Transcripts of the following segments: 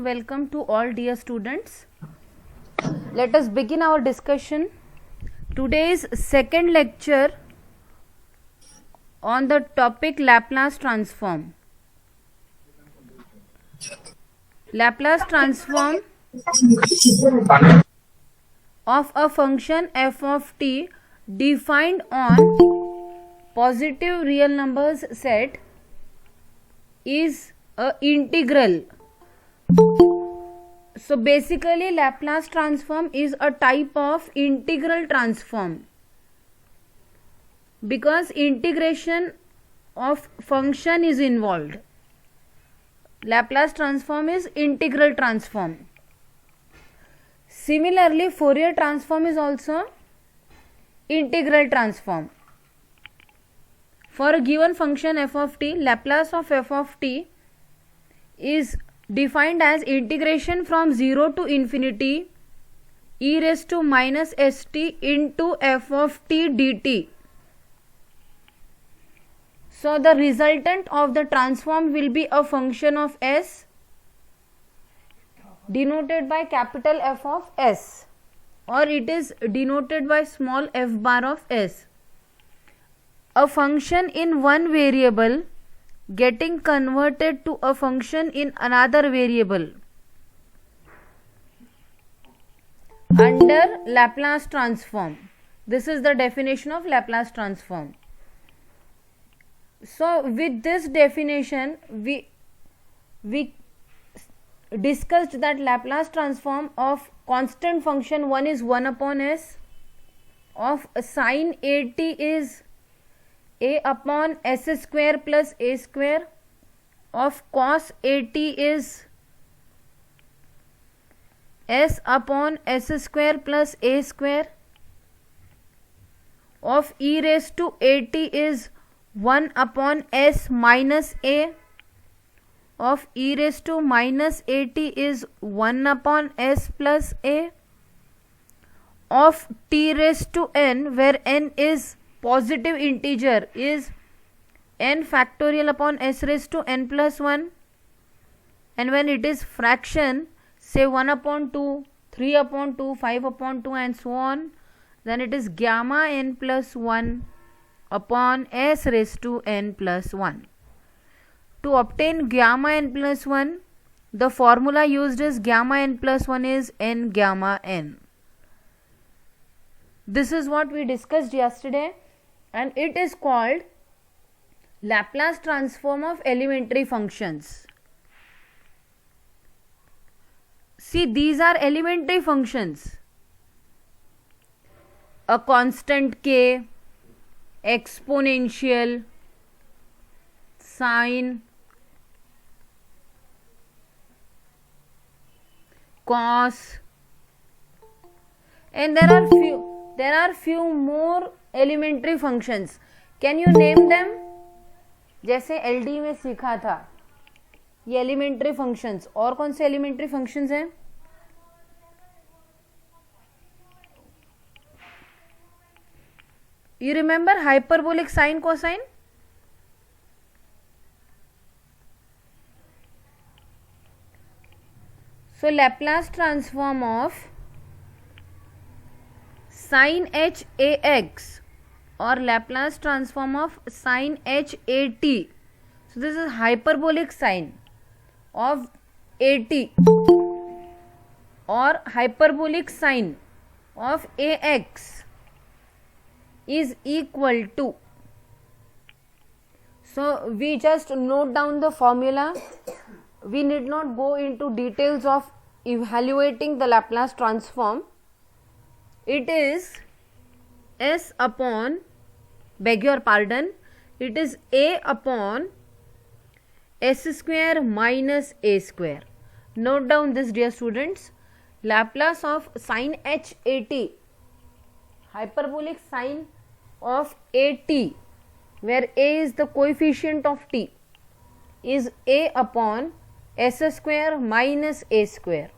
welcome to all dear students. Let us begin our discussion. Today's second lecture on the topic Laplace transform. Laplace transform of a function f of t defined on positive real numbers set is a integral. So basically Laplace transform is a type of integral transform because integration of function is involved. Laplace transform is integral transform. Similarly, Fourier transform is also integral transform. For a given function f of t, Laplace of f of t is defined as integration from 0 to infinity e raised to minus st into f of t dt. So the resultant of the transform will be a function of s denoted by capital F of s, or it is denoted by small f bar of s. A function in one variable getting converted to a function in another variable under Laplace transform. This is the definition of Laplace transform. So with this definition we discussed that Laplace transform of constant function, one is 1 upon s, of sin at is a upon s square plus a square, of cos at is s upon s square plus a square, of e raised to at is 1 upon s minus a, of e raised to minus at is 1 upon s plus a, of t raised to n, where n is positive integer, is n factorial upon s raised to n plus 1, and when it is fraction, say 1 upon 2, 3 upon 2, 5 upon 2 and so on, then it is gamma n plus 1 upon s raised to n plus 1. To obtain gamma n plus 1, the formula used is gamma n plus 1 is n gamma n. This is what we discussed yesterday, and it is called Laplace transform of elementary functions. See, these are elementary functions. A constant k, exponential, sine, cos, and there are few more elementary functions. Can you name them? जैसे LD में सीखा था ये elementary functions. और कौन से elementary functions हैं? You remember hyperbolic sine, cosine? So Laplace transform of sin h ax or Laplace transform of sin h at. So this is hyperbolic sine of at or hyperbolic sine of ax is equal to. So we just note down the formula. We need not go into details of evaluating the Laplace transform. It is s upon, beg your pardon, it is a upon s square minus a square. Note down this, dear students. Laplace of sin h at, hyperbolic sine of at, where a is the coefficient of t, is a upon s square minus a square.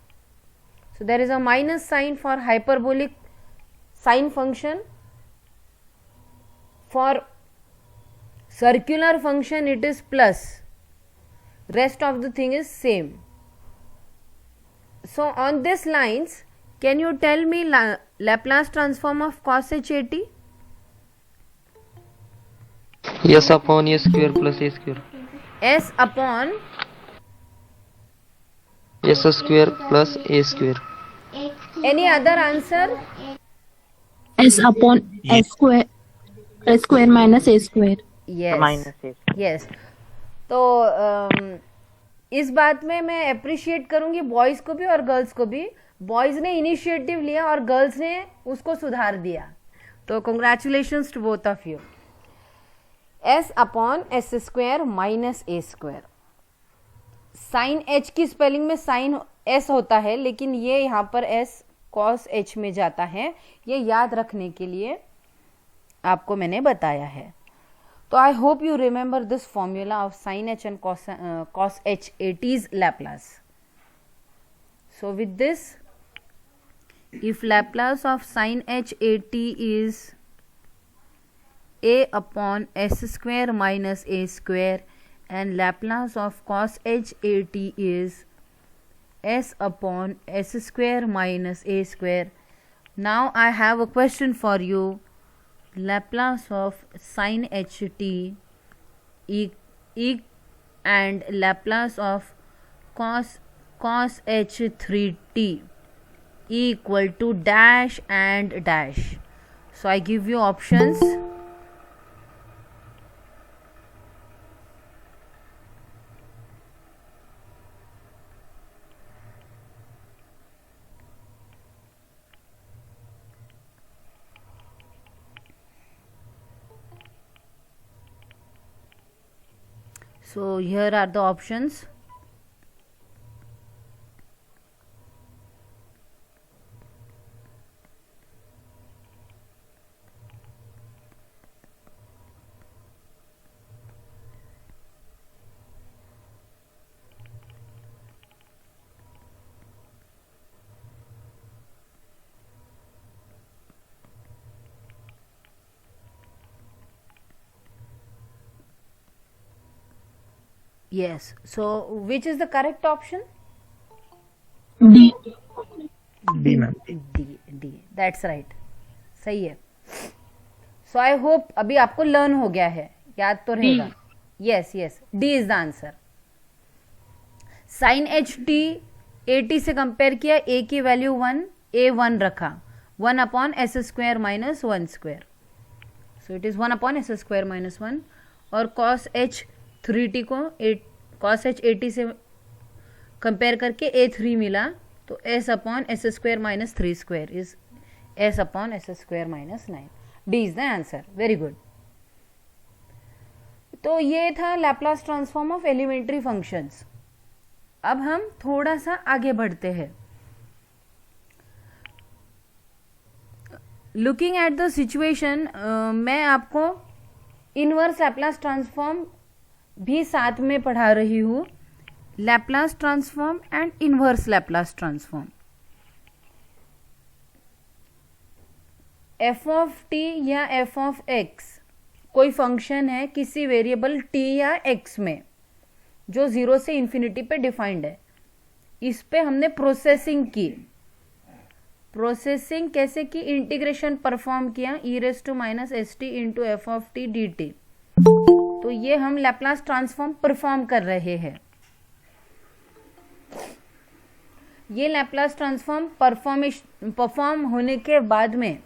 So there is a minus sign for hyperbolic sine function. For circular function it is plus, rest of the thing is same. So on this lines, can you tell me Laplace transform of cos h at? S upon a square plus a square. S upon S square plus a square. any other answer? S upon s square minus a square. Yes, Minus a. yes. तो इस बात में मैं appreciate करूंगी boys को भी और girls को भी. बॉयज ने इनिशिएटिव लिया और गर्ल्स ने उसको सुधार दिया. तो congratulations to both of you. s upon S square minus A square. Sine h की स्पेलिंग में साइन s होता है, लेकिन ये यहाँ पर s cos h में जाता है. ये याद रखने के लिए आपको मैंने बताया है. तो आई hope you remember this formula of sine h and cos h at is Laplace. So with this, if Laplace of sin h at is a upon s square minus a square and Laplace of cos h at is s upon s square minus a square. Now I have a question for you. Laplace of sin h t and Laplace of cos h 3t equal to dash and dash. So I give you options. So here are the options. Yes. So which is the correct option? D. D ma'am. D. That's right. सही है. So I hope अभी आपको learn हो गया है, याद तो रहेगा. Yes. D is the answer. Sin h t at से कंपेयर किया, a की वैल्यू 1, a 1 रखा, 1 upon S square minus 1 square. So it is 1 upon S square minus 1. और cos h 3t को cos h 80 से कंपेयर करके a3 मिला, तो s upon S square minus 3 square is s upon S square minus 9. D is the answer. Very good. तो ये था Laplace transform of elementary functions. अब हम थोड़ा सा आगे बढ़ते हैं. लुकिंग एट द सिचुएशन, मैं आपको इनवर्स लैप्लास ट्रांसफॉर्म भी साथ में पढ़ा रही हूं. Laplace transform and inverse Laplace transform. F of T या एफ ऑफ एक्स कोई फंक्शन है किसी वेरिएबल टी या एक्स में जो 0 से इन्फिनिटी पे डिफाइंड है. इस पे हमने प्रोसेसिंग की. प्रोसेसिंग कैसे की? इंटीग्रेशन परफॉर्म किया, e raise to minus s t into f of t d t. तो ये हम लैप्लास ट्रांसफॉर्म परफॉर्म कर रहे हैं. ये लैप्लास ट्रांसफॉर्म परफॉर्म होने के बाद में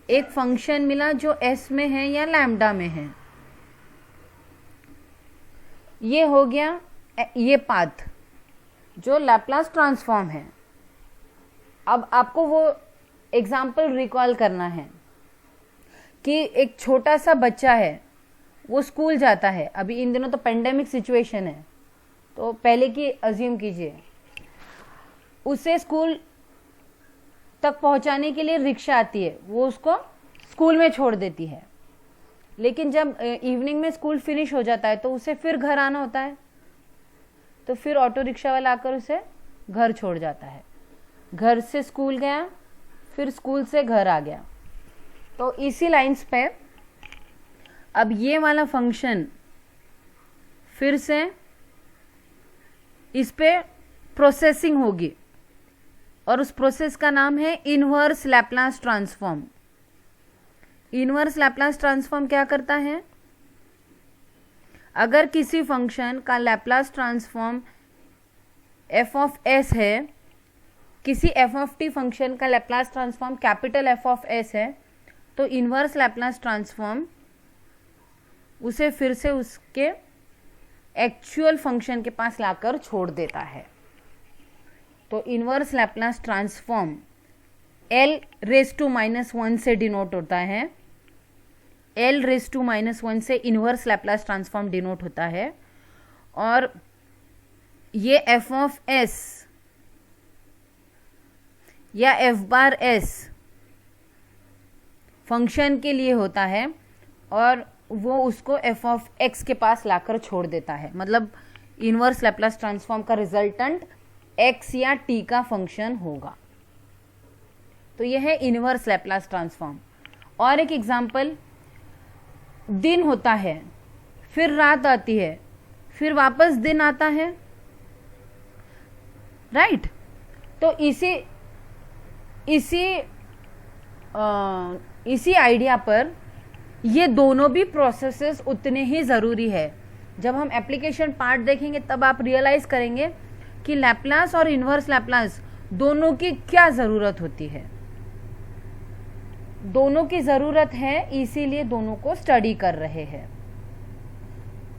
एक फंक्शन मिला जो एस में है या लैम्डा में है. ये हो गया ये पाथ जो लैप्लास ट्रांसफॉर्म है. अब आपको वो एग्जाम्पल रिकॉल करना है कि एक छोटा सा बच्चा है, वो स्कूल जाता है. अभी इन दिनों तो पेंडेमिक सिचुएशन है, तो पहले की अज्यूम कीजिए. उसे स्कूल तक पहुंचाने के लिए रिक्शा आती है, वो उसको स्कूल में छोड़ देती है. लेकिन जब इवनिंग में स्कूल फिनिश हो जाता है तो उसे फिर घर आना होता है, तो फिर ऑटो रिक्शा वाला आकर उसे घर छोड़ जाता है. घर से स्कूल गया, फिर स्कूल से घर आ गया. तो इसी लाइंस पे अब ये वाला फंक्शन फिर से इस पे प्रोसेसिंग होगी. और उस प्रोसेस का नाम है inverse Laplace transform. Inverse Laplace transform क्या करता है? अगर किसी फंक्शन का Laplace transform F of S है, किसी एफ ऑफ टी फंक्शन का Laplace transform capital F of S है, तो इनवर्स लैप्लास ट्रांसफॉर्म उसे फिर से उसके एक्चुअल फंक्शन के पास लाकर छोड़ देता है। तो inverse Laplace transform L raise to minus 1 से डिनोट होता है। एल रेज टू माइनस 1 से इनवर्स लैप्लास ट्रांसफॉर्म डिनोट होता है। और ये एफ ऑफ एस या एफ बार एस फंक्शन के लिए होता है और वो उसको एफ ऑफ एक्स के पास लाकर छोड़ देता है। मतलब इनवर्स लैप्लास ट्रांसफॉर्म का रिजल्टेंट एक्स या टी का फंक्शन होगा। तो यह है इनवर्स लैप्लास ट्रांसफॉर्म। और एक एग्जांपल, दिन होता है, फिर रात आती है, फिर वापस दिन आता है, राइट? तो इसी आइडिया पर ये दोनों भी प्रोसेसेस उतने ही ज़रूरी है। जब हम एप्लीकेशन पार्ट देखेंगे तब आप रियलाइज करेंगे कि लैप्लास और इनवर्स लैप्लास दोनों की क्या ज़रूरत होती है। दोनों की ज़रूरत है, इसीलिए दोनों को स्टडी कर रहे हैं।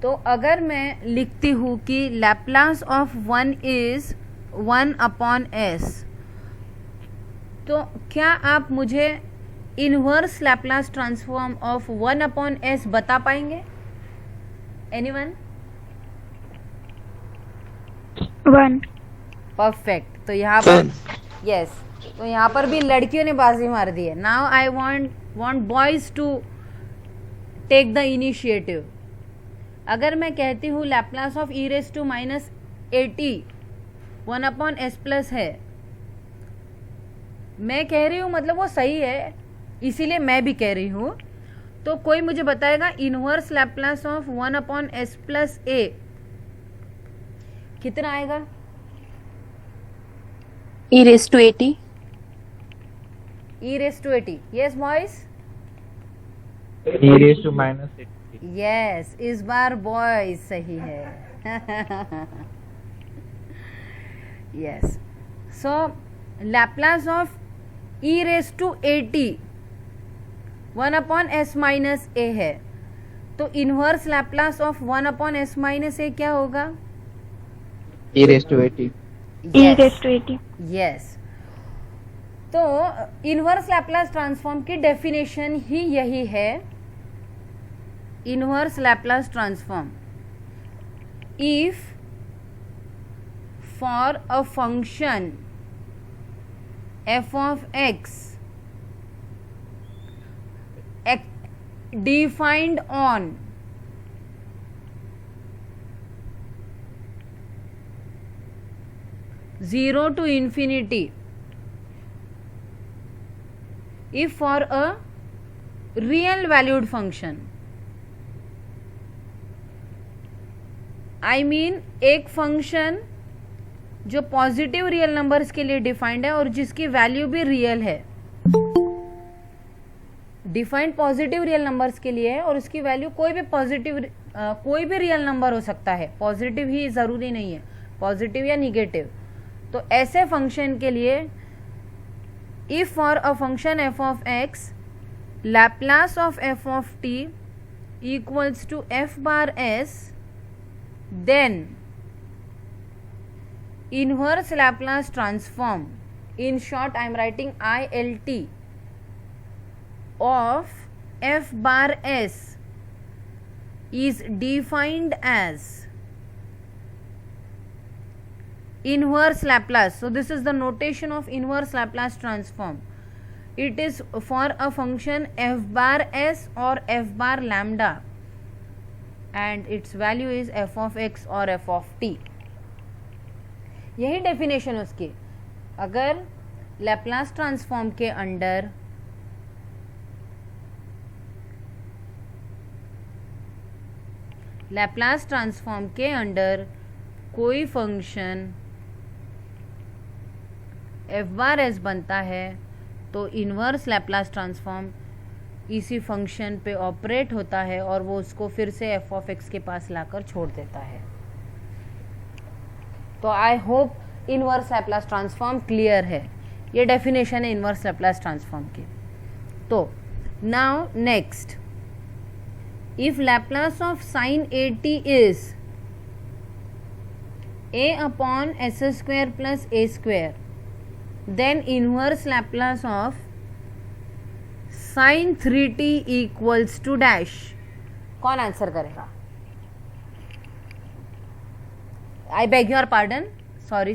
तो अगर मैं लिखती हूँ कि Laplace of 1 is 1 upon S, तो क्या आप मुझे inverse Laplace transform of 1 upon S बता पाएंगे? एनीवन? 1। परफेक्ट। तो यहाँ पर यस, तो यहाँ पर भी लड़कियों ने बाजी मार दी है। Now I want boys to take the initiative. अगर मैं कहती हूँ Laplace of E raise to minus 80 1 upon S plus है, मैं कह रही हूँ, मतलब वो सही है, इसीलिए मैं भी कह रही हूँ। तो कोई मुझे बताएगा inverse Laplace of 1 upon S plus a कितना आएगा? e raised to 80। e raised to 80। yes boys? e raised to minus 80। yes, इस बार बॉयज सही है। yes, so Laplace of e raised to 80 1 upon s minus a है, तो inverse Laplace of 1 upon s minus a क्या होगा? e raised to 80। e raised to 80। Yes. तो inverse Laplace transform की definition ही यही है। Inverse Laplace transform if for a function f of x defined on zero to infinity, if for a real valued function, I mean एक function जो positive real numbers के लिए defined है और जिसकी वैल्यू भी रियल है। डिफाइंड पॉजिटिव रियल नंबर्स के लिए है और उसकी वैल्यू कोई भी रियल नंबर हो सकता है, पॉजिटिव ही जरूरी नहीं है, पॉजिटिव या निगेटिव। तो ऐसे फंक्शन के लिए if for a function F of X Laplace of F of T equals to F bar S, then inverse Laplace transform, in short I am writing ILT, of f bar s is defined as inverse Laplace. So this is the notation of inverse Laplace transform. It is for a function f bar s or f bar lambda and its value is f of x or f of t. यही definition उसकी। अगर Laplace transform के under कोई function F bar S बनता है तो inverse Laplace transform इसी function पे ऑपरेट होता है और वो उसको फिर से एफ ऑफ एक्स के पास लाकर छोड़ देता है। तो I hope inverse Laplace transform clear है। ये डेफिनेशन है इन्वर्स लैप्लास ट्रांसफॉर्म की। तो now next, if Laplace of sine A T is a upon s square plus a square, then inverse Laplace of sin 3t equals to dash। कौन answer करेगा? I beg your pardon, sorry,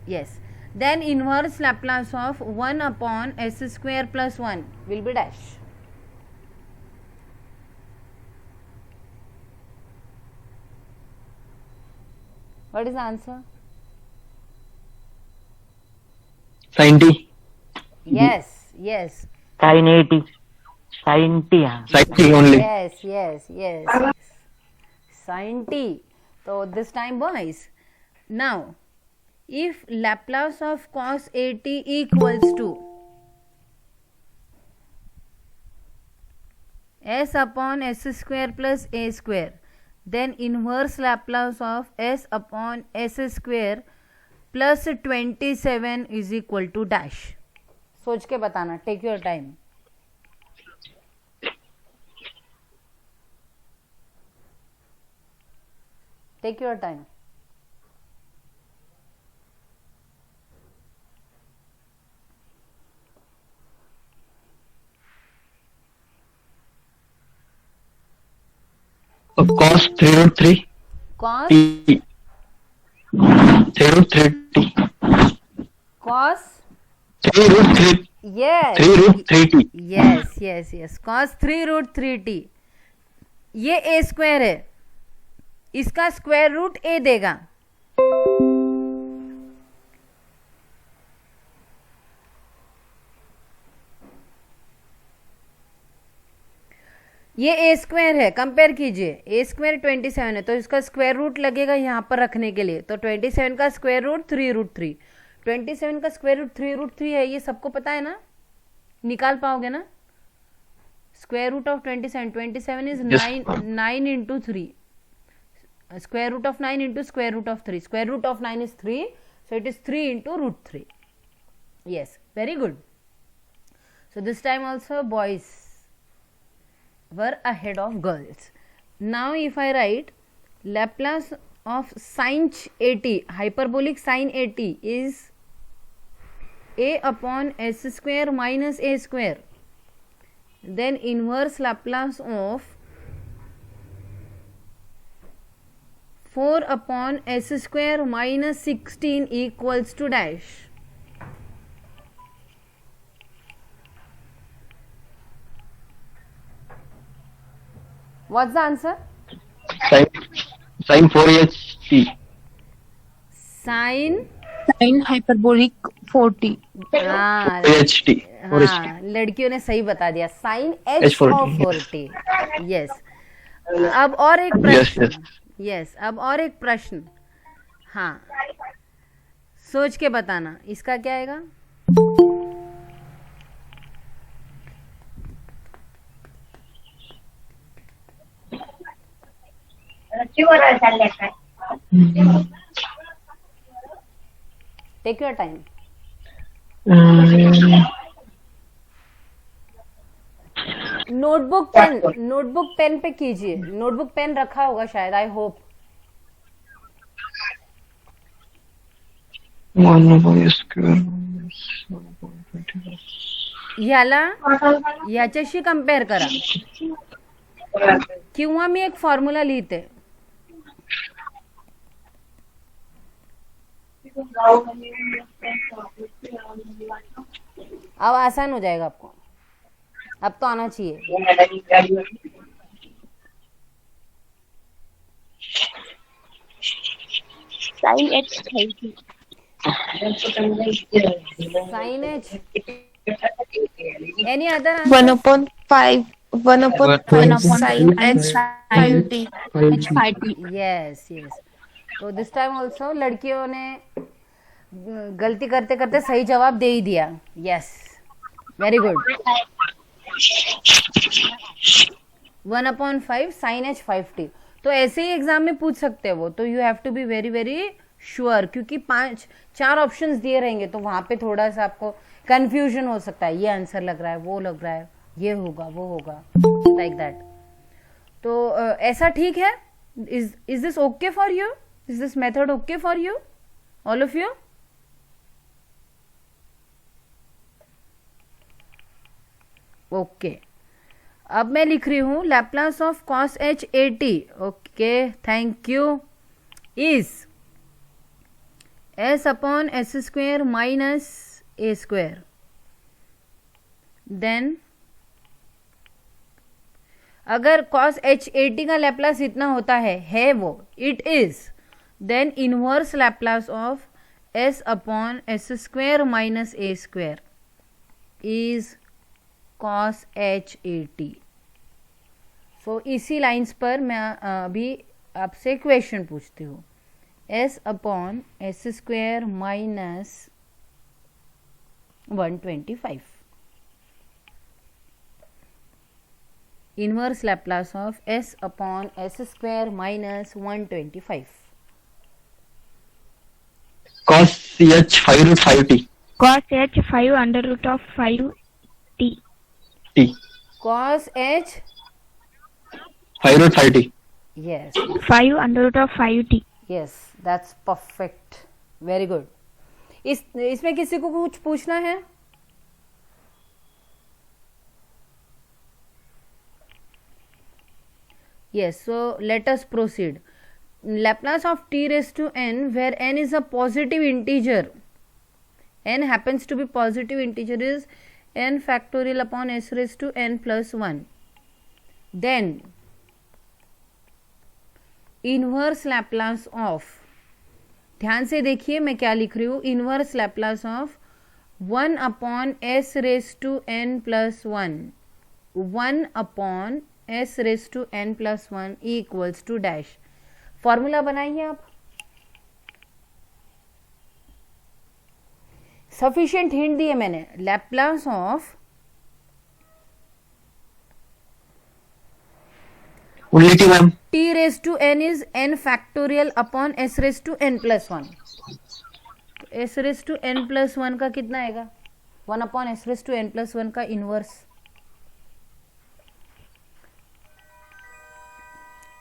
yes, then inverse Laplace of 1 upon s square plus 1 will be dash। What is the answer? Sin t. Yes. Sin 80. Sin t. Sin t only. Yes. Sin t. So this time boys. Now, if Laplace of cos at equals to s upon s square plus a square, then inverse Laplace of s upon s square plus 27 is equal to dash। सोच के बताना, take your time. Take your time. Cos 3 root 3 cos t 3 root 3 t cos 3 root 3 yes 3 root 3 t yes cos 3 root 3 t। ये a square है, इसका square root a देगा। ये a square है, compare कीजिए, a स्क्वायर 27 है तो इसका स्क्वायर रूट लगेगा यहाँ पर रखने के लिए। तो 27 का स्क्वायर रूट 3 रूट 3, 27 का स्क्वायर रूट 3 रूट 3 है, ये सबको पता है ना, निकाल पाओगे ना? Square root of 27 is 9 into 3, square root of 9 into square root of 3, square root of 9 is 3, so it is 3 into root 3। yes, very good। so this time also boys were ahead of girls। now if I write Laplace of sin at, hyperbolic sin at is a upon s square minus a square, then inverse Laplace of 4 upon s square minus 16 equals to dash। What's the answer? Sin 4h t Sin hyperbolic 4t। हाँ, 4ht हाँ, लड़कियों ने सही बता दिया, sign h of 4t। Yes, अब और एक प्रश्न। यस, अब और एक प्रश्न। हाँ, सोच के बताना, इसका क्या आएगा? Take your time. Notebook pen पे कीजिए, नोटबुक पेन रखा होगा शायद, आई होप। याच्याशी कंपेअर करा किंवा मी एक फॉर्म्युला लिहिते। अब आसान हो जाएगा आपको, अब तो आना चाहिए। Sin h 30। Sine h, any other? 1 upon 5 sin h 5t। yes तो दिस टाइम ऑल्सो लड़कियों ने गलती करते करते सही जवाब दे ही दिया. Yes, very good. 1/5 sin h 5t. तो ऐसे ही एग्जाम में पूछ सकते हो वो, तो you have to be very very sure, क्योंकि 4 ऑप्शंस दिए रहेंगे तो वहां पे थोड़ा सा आपको कंफ्यूजन हो सकता है, ये आंसर लग रहा है, वो लग रहा है, ये होगा वो होगा, लाइक दैट. तो ऐसा ठीक है? Is this okay for you? Is this method okay for you, all of you? Okay. अब मैं लिख रही हूं Laplace of cos h at. Okay, thank you. Is s upon s square minus a square. Then अगर cos h at का Laplace इतना होता है वो, it is, then inverse Laplace of s upon s square minus a square is cos h at. So इसी lines पर मैं अभी आपसे क्वेश्चन पूछती हूँ. s upon s square minus 125, inverse Laplace of s upon s square minus 125. cos h 5√5t. cos h 5 under root of 5 t. t. cos h, 5√5t. yes, 5 under root of 5 t. yes, that's perfect, very good. इसमें किसी को कुछ पूछना है? Yes, so let us proceed. Laplace of t raised to n, where n is a positive integer, n happens to be positive integer, is n factorial upon s raised to n plus 1. Then inverse Laplace of, ध्यान से देखिए मैं क्या लिख रही हूं, inverse Laplace of 1 upon s raise to n plus 1, 1 upon s raise to n plus 1 equals to dash. Formula बनाइए आप. सफिशिएंट हिंट दिए मैंने. Laplace of only t ma'am. t raised to n is n factorial upon s raised to n plus 1. तो s raised to n plus 1 का कितना आएगा? 1 upon s raised to n plus 1 का inverse.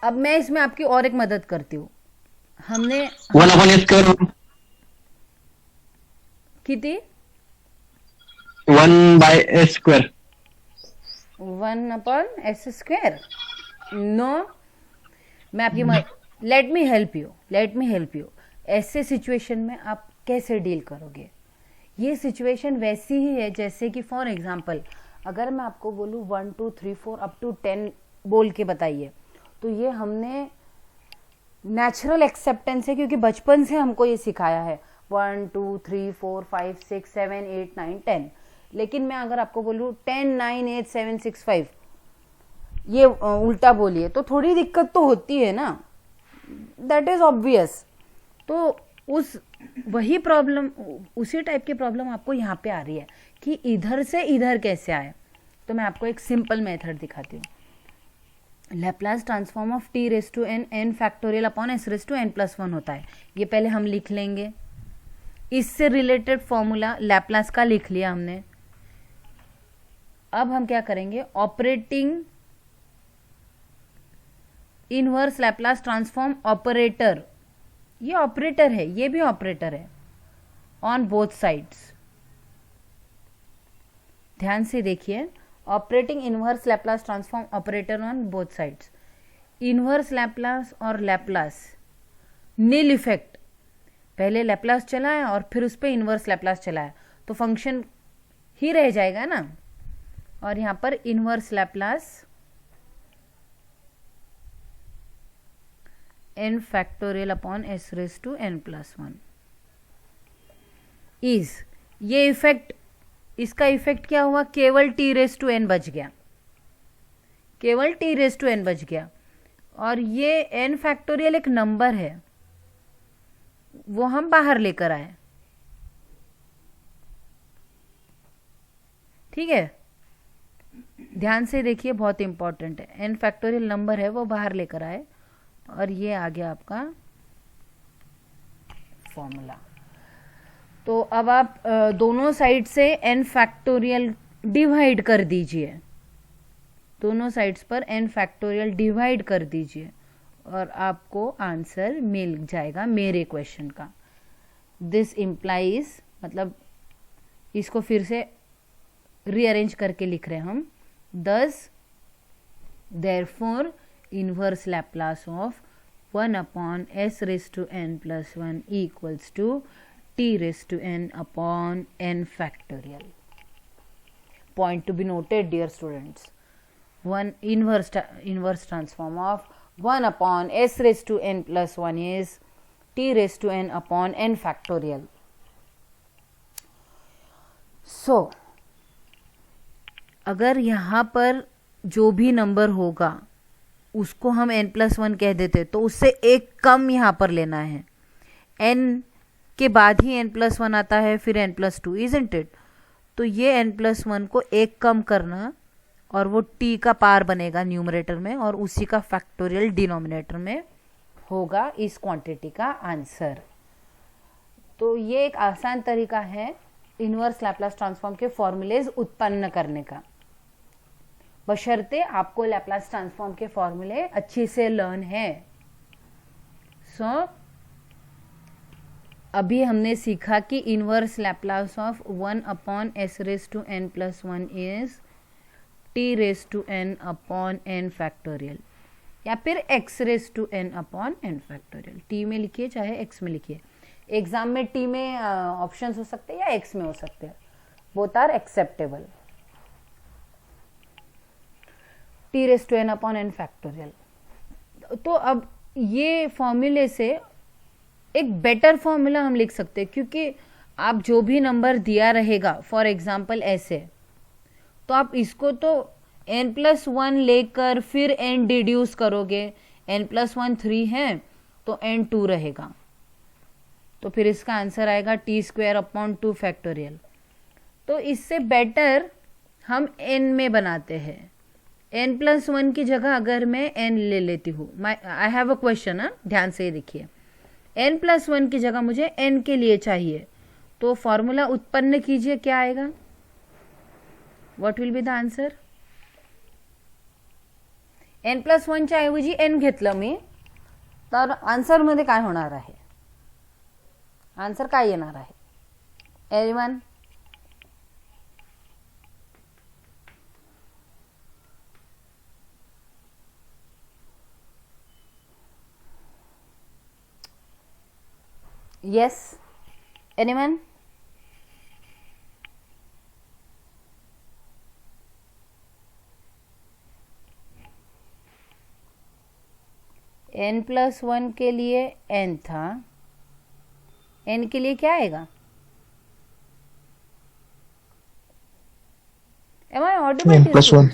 अब मैं इसमें आपकी और एक मदद करती हूँ. हमने 1 upon s स्क्वायर. कितनी? 1 by s square. 1 upon s square. No, मैं आपकी लेट मी हेल्प यू. ऐसे सिचुएशन में आप कैसे डील करोगे? ये सिचुएशन वैसी ही है जैसे कि फॉर एग्जांपल अगर मैं आपको बोलूँ 1 2 3 4 अप टू 10 बोल के बताइए, तो ये हमने नेचुरल एक्सेप्टेंस है, क्योंकि बचपन से हमको ये सिखाया है 1 2 3 4 5 6 7 8 9 10. लेकिन मैं अगर आपको बोलूँ 10 9 8 7 6 5, ये उल्टा बोलिए, तो थोड़ी दिक्कत तो होती है ना, दैट इज ऑब्वियस. तो वही प्रॉब्लम, उसी टाइप की प्रॉब्लम आपको यहाँ पे आ रही है कि इधर से इधर कैसे आए. तो मैं आपको एक सिंपल मेथड दिखाती हूँ. Laplace transform of t raise to n n factorial upon s raise to n plus 1 होता है. ये पहले हम लिख लेंगे. इससे रिलेटेड फॉर्मूला लैप्लास का लिख लिया हमने. अब हम क्या करेंगे? Operating inverse Laplace transform operator, ये ऑपरेटर है, ये भी ऑपरेटर है, ऑन बोथ साइड्स. ध्यान से देखिए, operating inverse Laplace transform operator on both sides. Inverse Laplace और लैप्लास नील इफेक्ट, पहले लैप्लास चलाया और फिर उस पर इनवर्स लैप्लास चलाया तो फंक्शन ही रह जाएगा ना. और यहां पर inverse Laplace n factorial upon s raised to n plus 1 is, ये इफेक्ट, इसका इफेक्ट क्या हुआ? केवल t raised to n बच गया, केवल t raised to n बच गया. और ये n फैक्टोरियल एक नंबर है, वो हम बाहर लेकर आए, ठीक है, ध्यान से देखिए, बहुत इंपॉर्टेंट है। n फैक्टोरियल नंबर है वो बाहर लेकर आए और ये आ गया आपका फॉर्मूला। तो अब आप दोनों साइड से n फैक्टोरियल डिवाइड कर दीजिए, दोनों साइड्स पर n फैक्टोरियल डिवाइड कर दीजिए और आपको आंसर मिल जाएगा मेरे क्वेश्चन का। दिस इम्प्लाइज, मतलब इसको फिर से रीअरेंज करके लिख रहे हैं हम, thus therefore inverse Laplace of 1 upon s raised to n plus 1 equals to t raised to n upon n factorial. Point to be noted, dear students. One inverse transform of 1 upon s raised to n plus 1 is t raised to n upon n factorial. So अगर यहाँ पर जो भी number होगा उसको हम n+1 कह देते तो उससे एक कम यहाँ पर लेना है। n के बाद ही n+1 आता है, फिर n+2, इजंट इट? तो ये n+1 को एक कम करना और वो t का पार बनेगा न्यूमरेटर में और उसी का फैक्टोरियल डिनोमिनेटर में होगा इस क्वांटिटी का आंसर। तो ये एक आसान तरीका है इनवर्स लैप्लास ट्रांसफॉर्म के फॉर्मूलेज उत्पन्न करने का, बशर्ते आपको लैप्लास ट्रांसफॉर्म के फॉर्मूले अच्छे से लर्न है। सो अभी हमने सीखा कि inverse Laplace of 1 upon s raise to n plus 1 is t raise to n upon n factorial, या फिर x raise to n upon n factorial. t में लिखिए चाहे x में लिखिए, एग्जाम में t में ऑप्शंस हो सकते हैं या x में हो सकते हैं, both are acceptable. t raise to n upon n factorial. तो अब ये फॉर्मूले से एक बेटर फॉर्मूला हम लिख सकते हैं, क्योंकि आप जो भी नंबर दिया रहेगा, फॉर एग्जाम्पल ऐसे, तो आप इसको तो n+1 लेकर फिर n डिड्यूस करोगे, n+1 3 है तो n 2 रहेगा, तो फिर इसका आंसर आएगा t² अपॉन 2 फैक्टोरियल। तो इससे बेटर हम n में बनाते हैं। n+1 की जगह अगर मैं n ले लेती हूँ, आई हैव अ क्वेश्चन, ध्यान से देखिए, n+1 की जगह मुझे n के लिए चाहिए, तो फॉर्मूला उत्पन्न कीजिए, क्या आएगा? What will be the answer? n+1 च्या ऐवजी n घेतलं मी, तर आन्सर मध्ये काय होणार आहे? आन्सर काय येणार आहे? एनीवन? Yes, anyone? n+1 के लिए n था, n के लिए क्या आएगा? Am I audible? n+1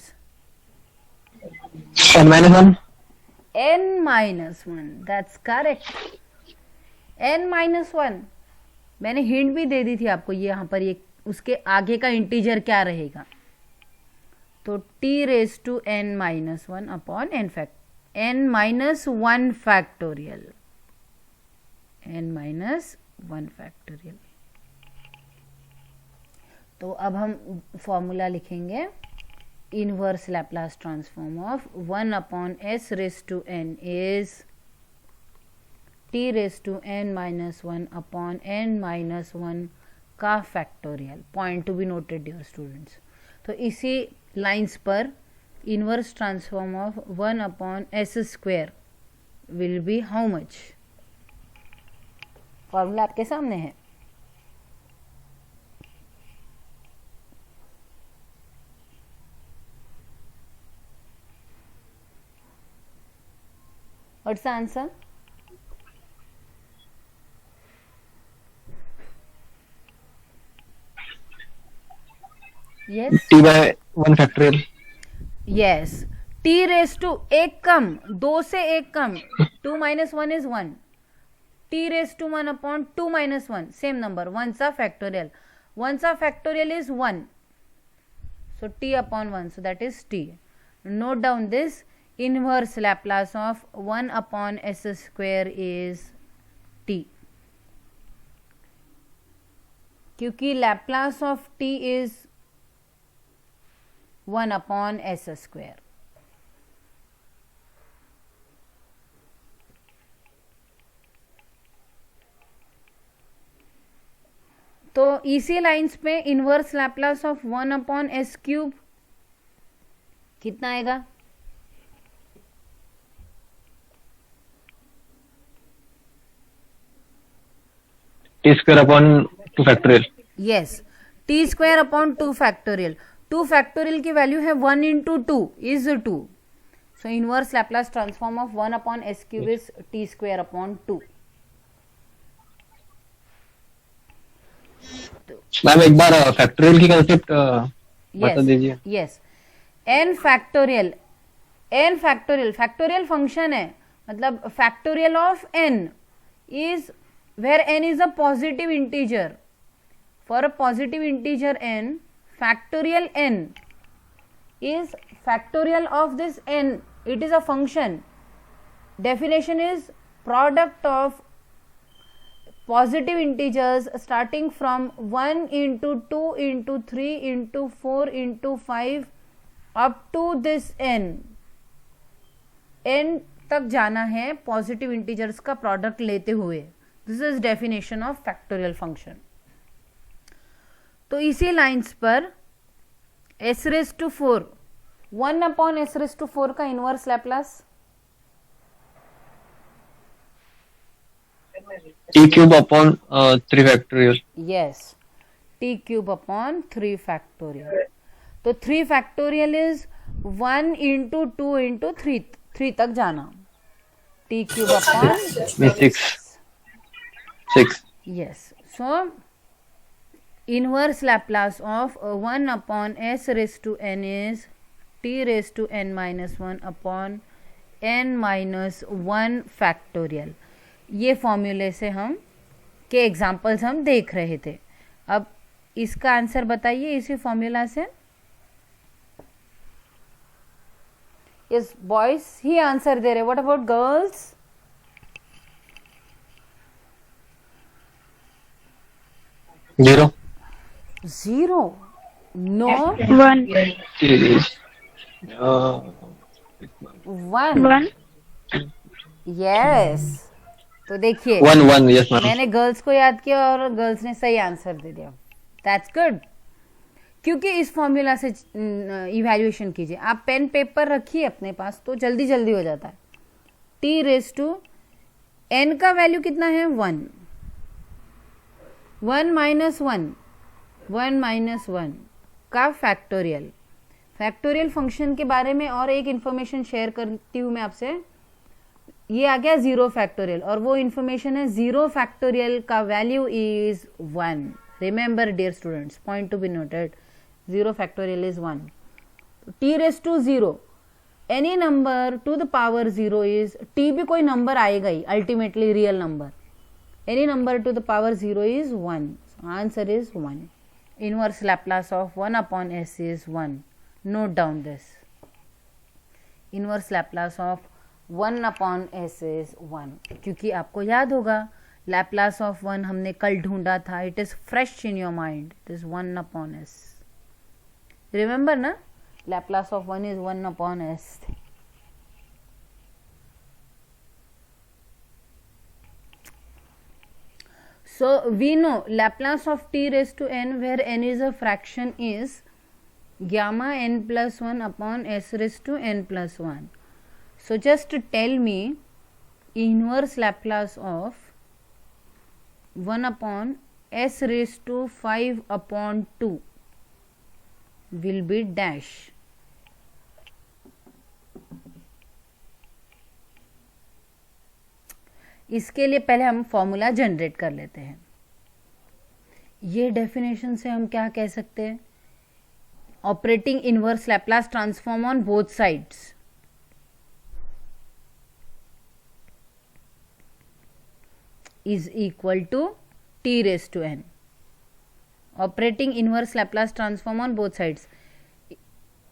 n-1 n-1, that's correct. n-1 मैंने हिंट भी दे दी थी आपको, ये यहाँ पर ये उसके आगे का इंटीजर क्या रहेगा, तो t raise to n-1 upon n-1 factorial, n-1 factorial. तो अब हम फॉर्मूला लिखेंगे, inverse Laplace transform of 1 upon s raise to n is t raise to n-1 upon n-1 का factorial. Point to be noted dear students. तो इसी lines पर inverse transform of 1 upon s² will be how much? Formula आपके सामने है, what's the answer? Yes. t/1 factorial. Yes. t raise to एक कम, 2 से एक कम, 2 - 1 is 1, t raised to 1 upon 2 minus 1, same number, 1 सा factorial. 1 सा factorial is 1. So t upon 1, so that is t. Note down this, inverse Laplace of 1 upon s square is t. क्योंकि Laplace of t is 1 upon s square. तो इसी lines पे inverse Laplace of 1 upon s cube कितना आएगा? T square upon 2 factorial. Yes, t square upon 2 factorial. 2 factorial की value है 1 into 2 is 2. So inverse Laplace transform of 1 upon s cube is t square upon 2. Ma'am एक बार factorial की concept बता दीजिए. Yes, n factorial. N factorial factorial function है, मतलब factorial of n is where N is a positive integer. For a positive integer n, factorial n is factorial of this n. It is a function. Definition is product of positive integers starting from 1 into 2 into 3 into 4 into 5 up to this n. n तक जाना है positive integers का product लेते हुए. This is definition of factorial function. तो इसी lines पर s raise to 4, 1 upon s raise to 4 का inverse Laplace t cube upon 3 factorial. Yes, t cube upon 3 factorial. तो 3 फैक्टोरियल इज 1 इंटू 2 इंटू 3 तक जाना. t cube upon 6. Yes, so inverse Laplace of 1 upon s raised to n is t raised to n minus 1 upon n minus 1 factorial. ये फॉर्मूले से हम के examples हम देख रहे थे. अब इसका आंसर बताइए इसी फॉर्मूला से. यस बॉयज ही आंसर दे रहे. What about girls? 0. No. 1. 1. Yes, तो देखिए 1 यस मैम. मैंने गर्ल्स को याद किया और गर्ल्स ने सही आंसर दे दिया. That's good. क्योंकि इस फॉर्मूला से इवैल्यूएशन कीजिए. आप पेन पेपर रखिए अपने पास तो जल्दी जल्दी हो जाता है. टी रेज टू एन का वैल्यू कितना है? 1. 1 माइनस 1 का फैक्टोरियल. फैक्टोरियल फंक्शन के बारे में और एक इंफॉर्मेशन शेयर करती हूँ मैं आपसे. ये आ गया 0 फैक्टोरियल और वो इंफॉर्मेशन है 0 फैक्टोरियल का value is 1. Remember dear students, point to be noted, 0 factorial is 1. t raise to 0, any number to the power 0 is, t भी कोई नंबर आएगा ही, ultimately real number. Any number to the power 0 is 1. Answer is 1. Inverse Laplace of 1 upon s is 1. Note down this. Inverse Laplace of 1 upon s is 1. क्योंकि आपको याद होगा Laplace of 1 हमने कल ढूंढा था. It is fresh in your mind. It is 1 upon s. Remember ना? Laplace of 1 is 1 upon s. So we know Laplace of t raised to n where n is a fraction is gamma n plus 1 upon s raised to n plus 1. So just tell me inverse Laplace of 1 upon s raised to 5 upon 2 will be dash. इसके लिए पहले हम formula generate कर लेते हैं. ये definition से हम क्या कह सकते हैं? Operating inverse Laplace transform on both sides. is equal to t raised to n. Operating inverse Laplace transform on both sides.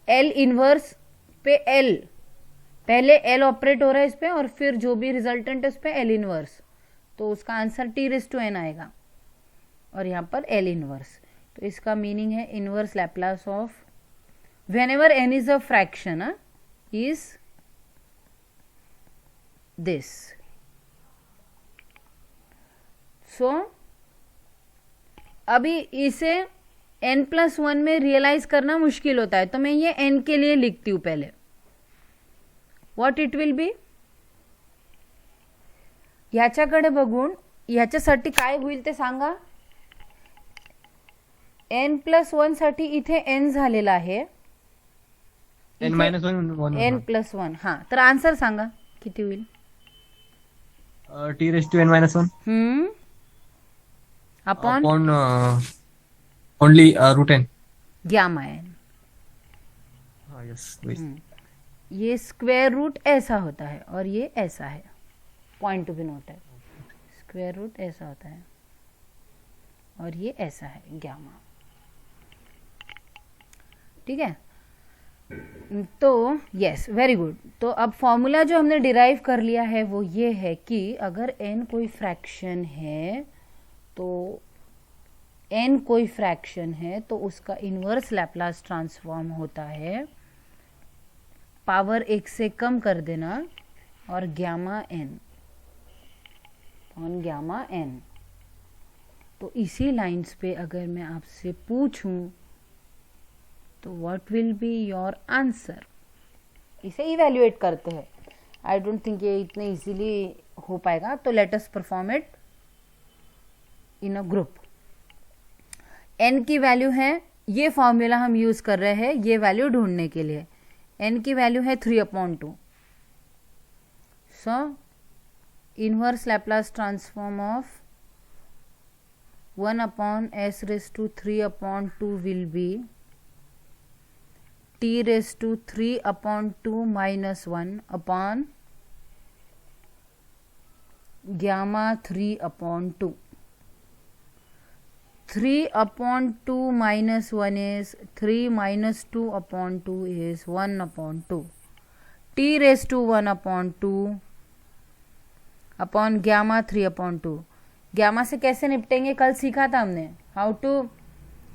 L inverse पे L, पहले L ऑपरेट हो रहा है इस पे और फिर जो भी रिजल्टेंट है उस पे L इनवर्स, तो उसका answer t raise to n आएगा और यहाँ पर L इनवर्स. तो इसका मीनिंग है inverse Laplace of whenever n is a fraction is this. So अभी इसे n+1 में रियलाइज करना मुश्किल होता है, तो मैं ये n के लिए लिखती हूं पहले. व्हॉट इट विल बी, ह्याच्याकडे बघून ह्याच्यासाठी काय होईल ते सांगा. n+1 साठी इथे n झालेला आहे, n+1. हा, तर आन्सर सांगा किती होईल. t raised to n minus 1 upon only root n. Gamma n. Yes, wait. ये स्क्वायर रूट ऐसा होता है और ये ऐसा है. पॉइंट टू बी नोट है, स्क्वायर रूट ऐसा होता है और ये ऐसा है ग्यामा. ठीक है, तो यस, वेरी गुड. तो अब फॉर्मूला जो हमने डिराइव कर लिया है वो ये है कि अगर n कोई फ्रैक्शन है तो n कोई फ्रैक्शन है तो उसका इनवर्स लैप्लास ट्रांसफॉर्म होता है पावर 1 से कम कर देना और gamma n on gamma n. तो इसी लाइंस पे अगर मैं आपसे पूछूं तो what will be your answer, इसे इवैल्यूएट करते हैं. आई डोंट थिंक ये इतने इजीली हो पाएगा, तो let us perform it in a group. n की वैल्यू है, ये फॉर्मूला हम यूज कर रहे हैं ये वैल्यू ढूंढने के लिए. n की वैल्यू है 3/2. सो inverse Laplace transform of 1/s raised to 3/2 will be t raised to 3/2 minus 1 upon gamma 3/2. 3/2 minus 1 is 3 minus 2/2 is 1/2. t raised to 1/2 upon gamma 3/2. Gamma से कैसे निपटेंगे कल सीखा था हमने, how to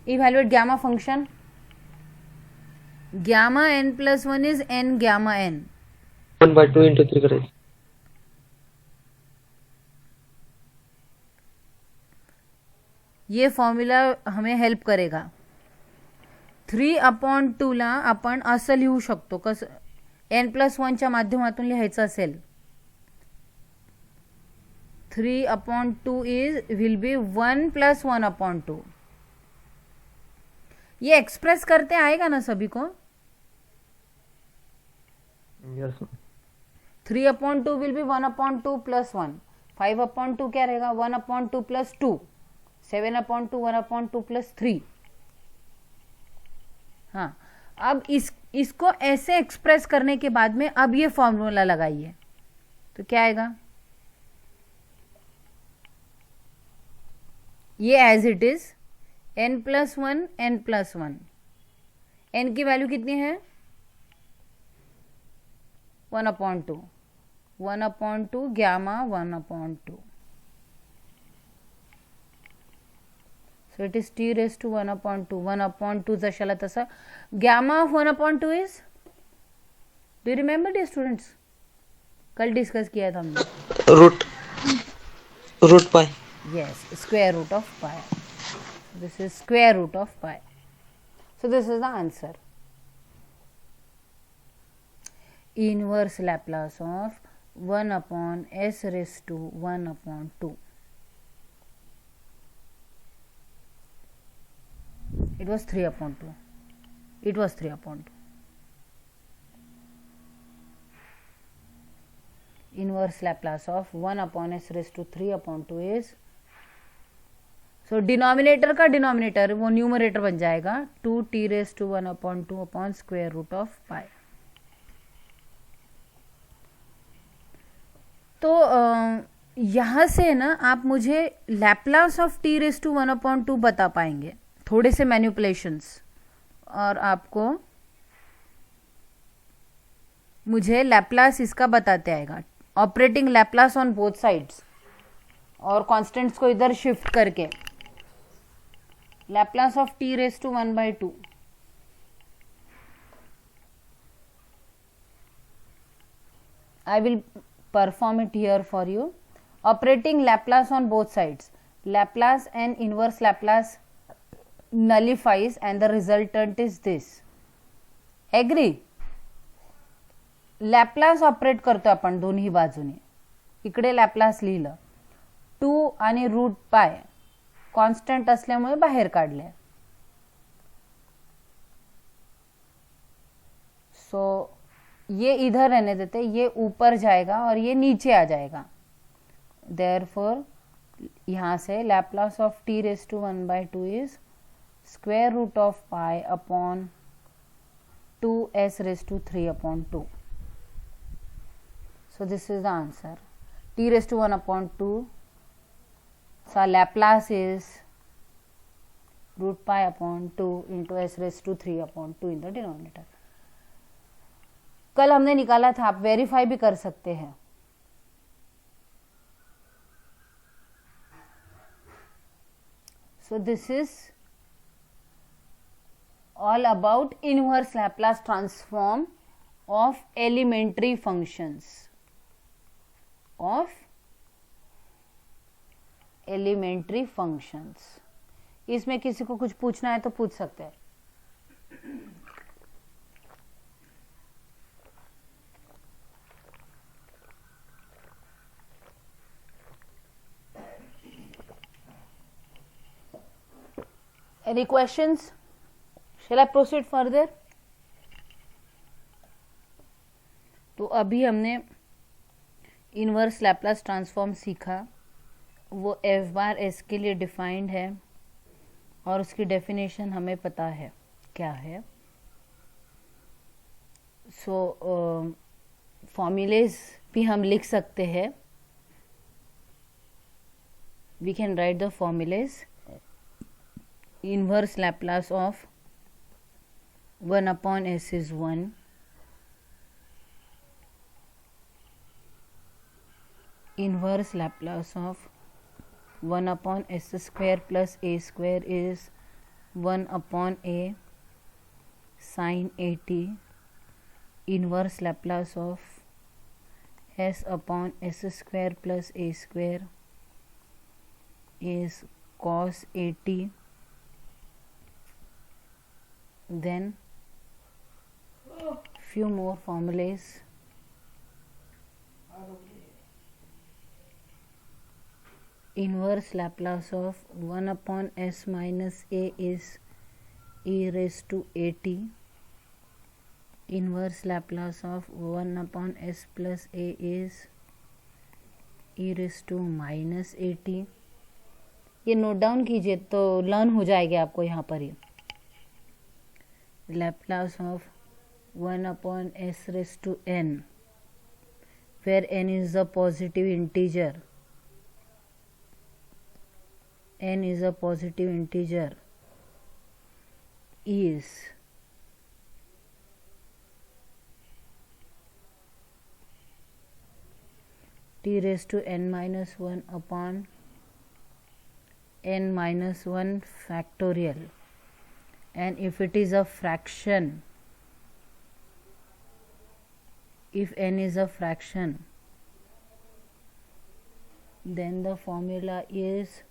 evaluate gamma function. Gamma n+1 is n gamma n. 1/2 into 3 करें. ये formula हमें हेल्प करेगा. 3/2 ला आपण असं लिहू शकतो, कसं n+1 च्या माध्यमातून लिहायचं असेल. 3/2 इज विल बी 1 + 1/2. ये एक्सप्रेस करते आएगा ना सभी को. Yes. 3/2 will be 1/2 + 1. 5/2 क्या रहेगा 1/2 + 2. 7/2 1/2 + 3. हाँ, अब इसको ऐसे एक्सप्रेस करने के बाद में अब ये फॉर्मूला लगाइए तो क्या आएगा. ये as it is n+1 n+1. n की वैल्यू कितनी है 1/2. 1/2 gamma 1/2. So it is t raised to 1/2. 1/2 जशाला तसा. Gamma of 1/2 is, do you remember dear students, कल डिस्कस किया था हमने. Root pi. Yes, square root of pi. This is square root of pi. So this is the answer. Inverse Laplace of 1/s raised to 1/2. It was 3/2. It was 3/2. Inverse Laplace of 1/s raised to 3/2 is, so denominator का denominator वो numerator बन जाएगा 2t raised to 1/2 upon square root of pi. तो यहाँ से ना आप मुझे Laplace of t raise to 1/2 बता पाएंगे, थोड़े से मैनिपुलेशंस, और आपको मुझे लैप्लास इसका बताते आएगा, operating Laplace on both sides, और कॉन्स्टेंट्स को इधर शिफ्ट करके Laplace of t raise to 1/2. I will perform it here for you. Operating Laplace on both sides. Laplace and inverse Laplace nullifies and the resultant is this. Agree? Laplace operate करतो आपण दोन्ही बाजूने. इकडे Laplace लिहिलं, 2 आणि root पाय constant असल्यामुळे बाहेर काढले. सो ये इधर रहने देते, ये ऊपर जाएगा और ये नीचे आ जाएगा. देयरफॉर यहाँ से Laplace of t raise to 1/2 is square root of pi upon 2s raise to 3/2. So this is the answer. T raised to 1/2. So Laplace is root pi upon 2 into s raised to 3/2 in the denominator. कल हमने निकाला था, आप verify भी कर सकते हैं. So this is all about inverse Laplace transform of elementary functions. इसमें किसी को कुछ पूछना है तो पूछ सकते हैं. Any questions? Shall I proceed further? तो अभी हमने इनवर्स लैप्लास ट्रांसफॉर्म सीखा. वो एफ बार एस के लिए डिफाइंड है और उसकी डेफिनेशन हमें पता है क्या है. सो फॉर्मूलेज भी हम लिख सकते हैं. We can write the formulae. Inverse Laplace of 1/s is 1. Inverse Laplace of 1/s square plus a square is 1/a sin at. Inverse Laplace of s/s square plus a square is cos at. Then few more formulas. Inverse Laplace of 1/s minus a is e raised to at. Inverse Laplace of 1/s plus a is e raised to minus at. ये note down कीजिए तो learn हो जाएगा आपको यहाँ पर ही. Laplace of 1/s raised to n, where n is a positive integer. N is a positive integer is t raised to n minus 1 upon n minus 1 factorial. And if it is a fraction, if n is a fraction, then the formula is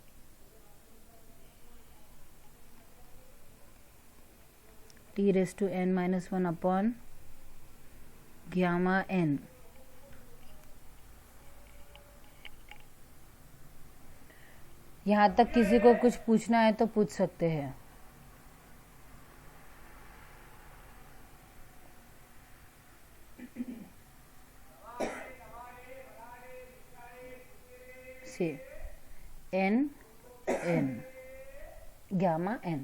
t raised to n minus 1 upon gamma n. यहाँ तक किसी को कुछ पूछना है तो पूछ सकते हैं. से n gamma n.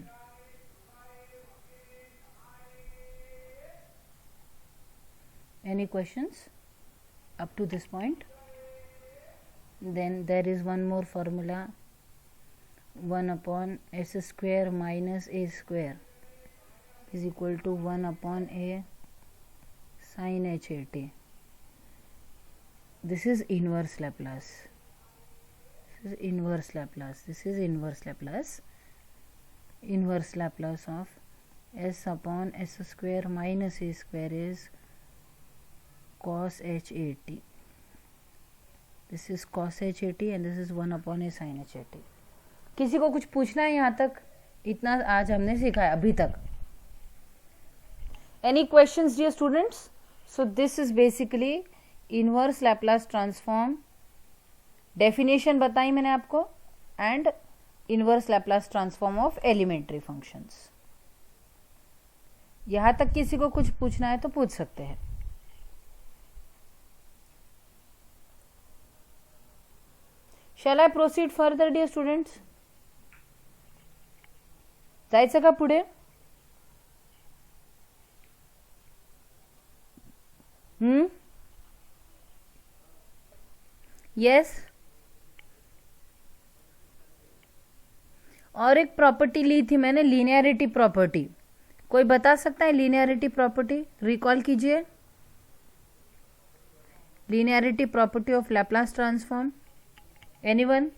Any questions up to this point? then there is one more formula, 1 upon s square minus a square is equal to 1 upon a sin hat. This is inverse Laplace. This is inverse Laplace. This is inverse Laplace. Inverse Laplace of s upon s square minus a square is cos hat. This is cos hat and this is 1 upon a sin hat. किसी को कुछ पूछना है यहाँ तक? इतना आज हमने सीखा है अभी तक. Any questions, dear students? So this is basically inverse Laplace transform. Definition बताई मैंने आपको, and inverse Laplace transform of elementary functions. यहाँ तक किसी को कुछ पूछना है तो पूछ सकते हैं. Shall I proceed further, dear students? जायचं का पुढे? यस. और एक प्रॉपर्टी ली थी मैंने, लीनियरिटी प्रॉपर्टी. कोई बता सकता है लीनियरिटी प्रॉपर्टी? रिकॉल कीजिए. Linearity property of Laplace transform. Anyone?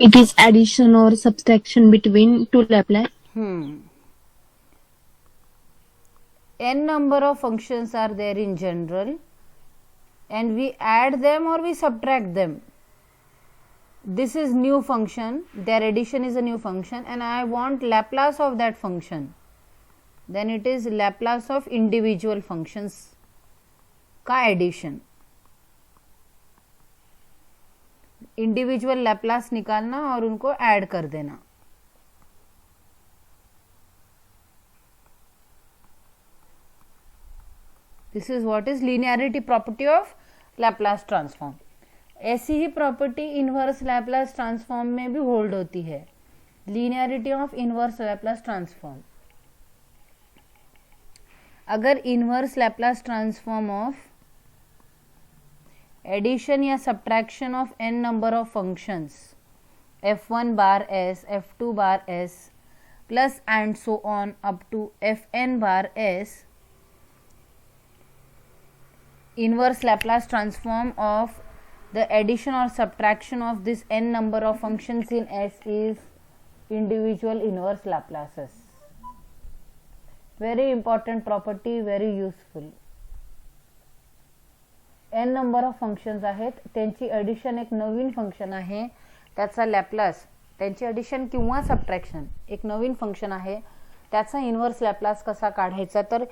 It is addition or subtraction between two Laplace. N number of functions are there in general, and we add them or we subtract them. This is new function, their addition is a new function, and I want Laplace of that function. Then it is Laplace of individual functions का addition. Individual Laplace निकालना और उनको add कर देना. This is what is linearity property of Laplace transform. ऐसी ही property inverse Laplace transform में भी होल्ड होती है. Linearity of inverse Laplace transform. अगर inverse Laplace transform of addition या subtraction of n number of functions f1 bar s, f2 bar s plus and so on up to fn bar s, inverse Laplace transform of the addition or subtraction of this n number of functions in S is individual inverse Laplaces. Very important property, very useful. n number of functions आहेत, त्यांची addition एक नवीन function आहे, त्याचा Laplace, त्यांची addition किंवा subtraction एक नवीन function आहे, त्याचा इनवर्स लॅप्लास कसा काढायचा, तर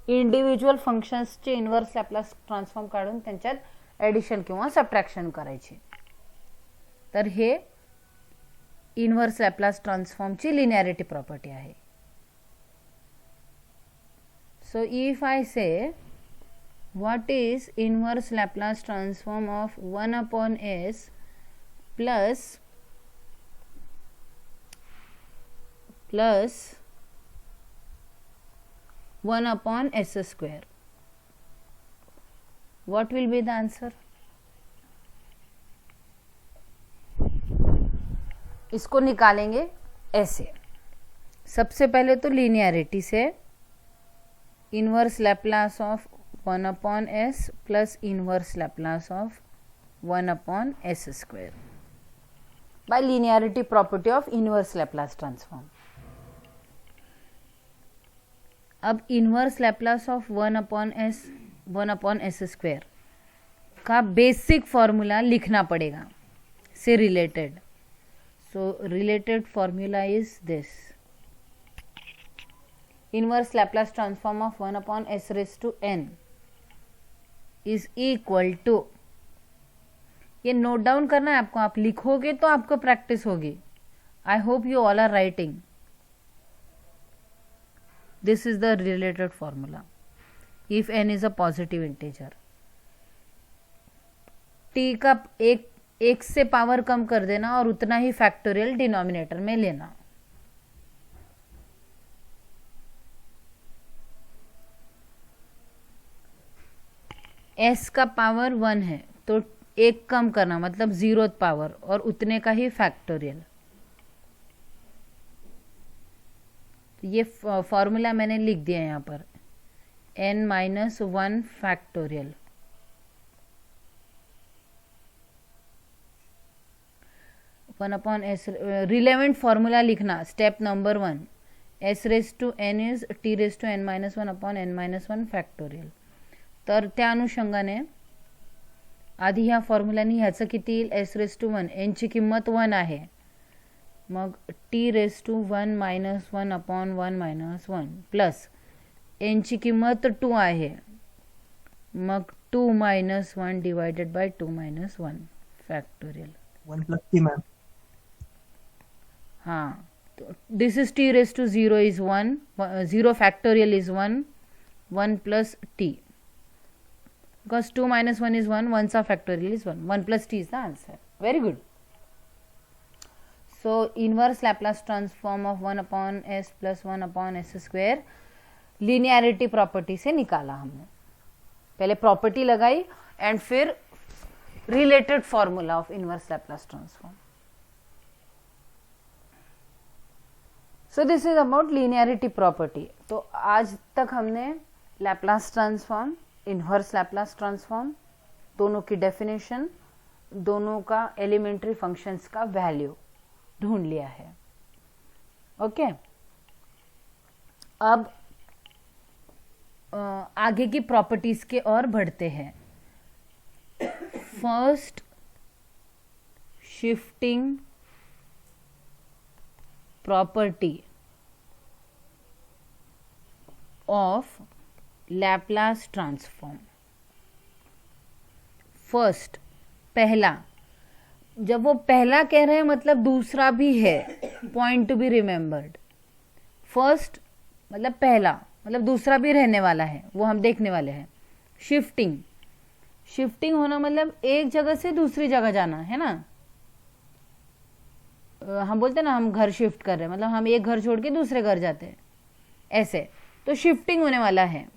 इंडिव्हिज्युअल फंक्शन्सचे इनवर्स लॅप्लास ट्रान्सफॉर्म काढून त्यांच्यात ॲडिशन किंवा सबट्रॅक्शन करायची. तर हे इनवर्स लॅप्लास ट्रान्सफॉर्मची लिनियरिटी प्रॉपर्टी आहे. सो इफ आय से what is inverse Laplace transform of 1 upon s plus 1 upon s square, what will be the answer? इसको निकालेंगे ऐसे. सबसे पहले तो लीनियरिटी से inverse Laplace of 1 upon s plus inverse Laplace of 1 upon s square by linearity property of inverse Laplace transform. अब inverse Laplace of 1 upon s square का basic formula लिखना पड़ेगा से related. So related formula is this. Inverse Laplace transform of 1 upon s raised to n is equal to, ये note down करना है आपको, आप लिखोगे तो आपको प्रैक्टिस होगी. I hope you all are writing. This is the related formula if n is a positive integer. t का एक से पावर कम कर देना और उतना ही फैक्टोरियल डिनोमिनेटर में लेना. s का पावर 1 है तो एक कम करना मतलब 0th पावर और उतने का ही फैक्टोरियल। ये फॉर्मूला मैंने लिख दिया यहाँ पर, n-1 factorial. One upon s, relevant formula लिखना, step number 1, s raise to n is t raise to n-1 upon n-1 factorial. तर त्या अनुषंगाने आधी ह्या फॉर्म्युलानी ह्याचं किती येईल, s रेज टू 1, n ची किंमत 1 आहे, मग t रेज टू 1-1 अपॉन 1-1 प्लस n ची किंमत 2 आहे, मग 2-1 divided by 2-1 factorial. 1 plus t ma'am. हाँ, तो this is t raise to 0 is 1, 0 factorial is 1, 1 plus t, because 2-1 is 1, 1 सा factorial is 1, 1 plus t is the answer. Very good. So inverse Laplace transform of 1 upon s plus 1 upon s square linearity property से निकाला हमने। पहले property लगाई and फिर related formula of inverse Laplace transform. So this is about linearity property. तो आज तक हमने Laplace transform, inverse Laplace transform, दोनों की डेफिनेशन, दोनों का एलिमेंट्री फंक्शंस का वैल्यू ढूंढ लिया है। ओके, अब आगे की प्रॉपर्टीज के और बढ़ते हैं। First, shifting property of Laplace transform. First, पहला, जब वो पहला कह रहे हैं मतलब दूसरा भी है, point to be remembered. First मतलब पहला, मतलब दूसरा भी रहने वाला है, वो हम देखने वाले हैं। शिफ्टिंग, शिफ्टिंग होना मतलब एक जगह से दूसरी जगह जाना, है ना। हम बोलते हैं ना हम घर शिफ्ट कर रहे हैं, मतलब हम एक घर छोड़ के दूसरे घर जाते हैं, ऐसे। तो शिफ्टिंग होने वाला है,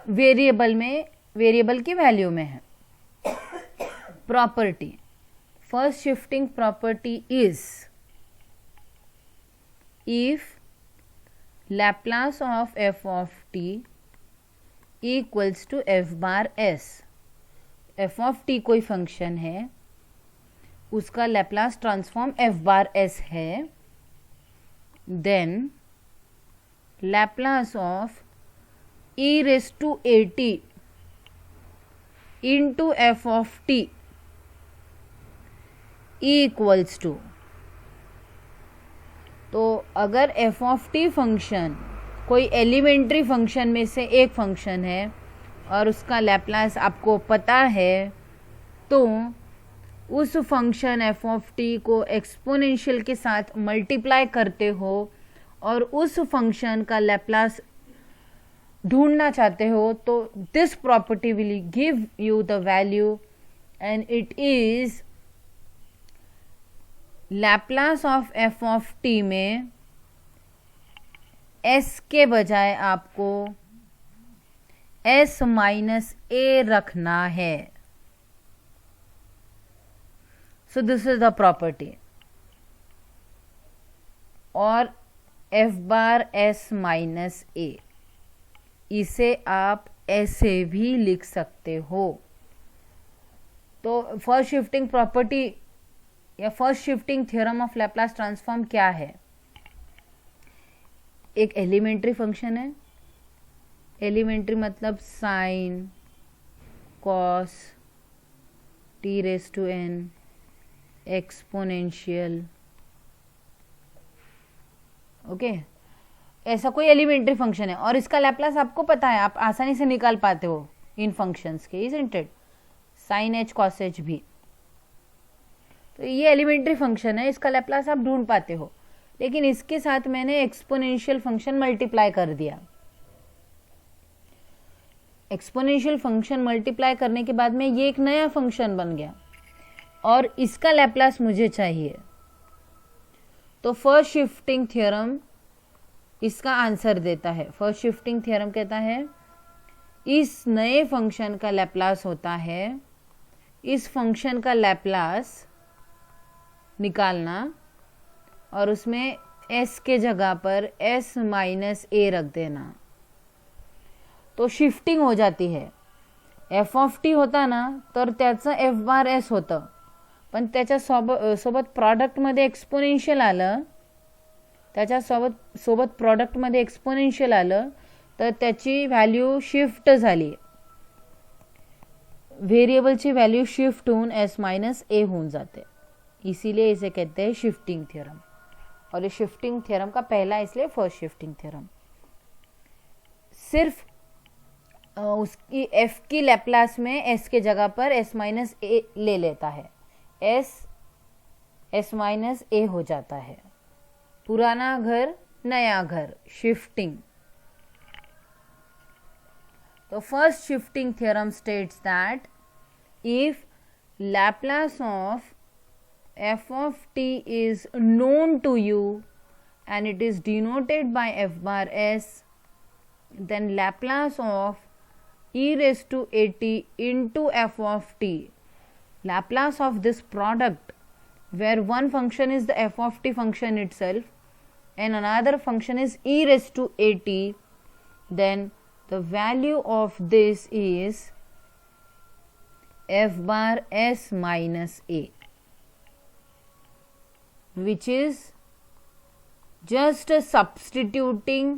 वेरिएबल में, वेरिएबल की वैल्यू में है। Property, first shifting property is if Laplace of f of t equals to f bar s। f of t कोई फंक्शन है, उसका Laplace transform f bar s है, then Laplace of e raise to at into f of t equals to, तो अगर f of t function कोई elementary function में से एक फंक्शन है और उसका लैप्लास आपको पता है, तो उस फंक्शन f ऑफ t को एक्सपोनेंशियल के साथ मल्टीप्लाई करते हो और उस फंक्शन का लैप्लास ढूंढना चाहते हो, तो this property will give you the value and it is Laplace of f of t में s के बजाय आपको s माइनस a रखना है। So this is the property. और f bar s minus a, इसे आप ऐसे भी लिख सकते हो। तो फर्स्ट शिफ्टिंग प्रॉपर्टी या first shifting theorem of Laplace transform क्या है? एक एलिमेंट्री फंक्शन है, एलिमेंट्री मतलब sine, cos, t raise to n, exponential, okay, ऐसा कोई एलिमेंट्री फंक्शन है और इसका लैप्लास आपको पता है, आप आसानी से निकाल पाते हो इन फंक्शंस के, isn't it, sine h cos h भी। तो ये एलिमेंट्री फंक्शन है, इसका लैप्लास आप ढूंढ पाते हो, लेकिन इसके साथ मैंने एक्सपोनेंशियल फंक्शन मल्टीप्लाई कर दिया। एक्सपोनेंशियल फंक्शन मल्टीप्लाई करने के बाद में ये एक नया फंक्शन बन गया और इसका लैप्लास मुझे चाहिए। तो फर्स्ट शिफ्टिंग थ्योरम इसका आंसर देता है। फर्स्ट शिफ्टिंग थ्योरम कहता है इस नए फंक्शन का लैप्लास होता है, इस फंक्शन का लैप्लास निकालना और उसमें s के जगह पर s माइनस a रख देना, तो शिफ्टिंग हो जाती है. एफ ऑफ टी होता ना तर त्याचं एफ बार एस होतं, पण त्याच्या सोबत प्रॉडक्टमध्ये एक्सपोनेन्शियल आलं, त्याच्या सोबत प्रॉडक्टमध्ये एक्सपोनेन्शियल आलं तर त्याची व्हॅल्यू शिफ्ट झाली, वेरिएबलची व्हॅल्यू शिफ्ट होऊन एस माइनस ए होऊन जाते. इसीलिए इसे कहते हैं शिफ्टिंग थ्योरम. और ये शिफ्टिंग थ्योरम का पहला इसलिए फर्स्ट शिफ्टिंग थ्योरम. सिर्फ उसकी एफ की लैप्लास में एस के जगह पर एस माइनस ए ले लेता है, एस माइनस ए हो जाता है. पुराना घर नया घर, शिफ्टिंग. तो first shifting theorem states that if Laplace of f of t is known to you and it is denoted by f bar s, then Laplace of e raised to at into f of t, Laplace of this product where one function is the f of t function itself and another function is e raised to at, then the value of this is f bar s minus a, which is just substituting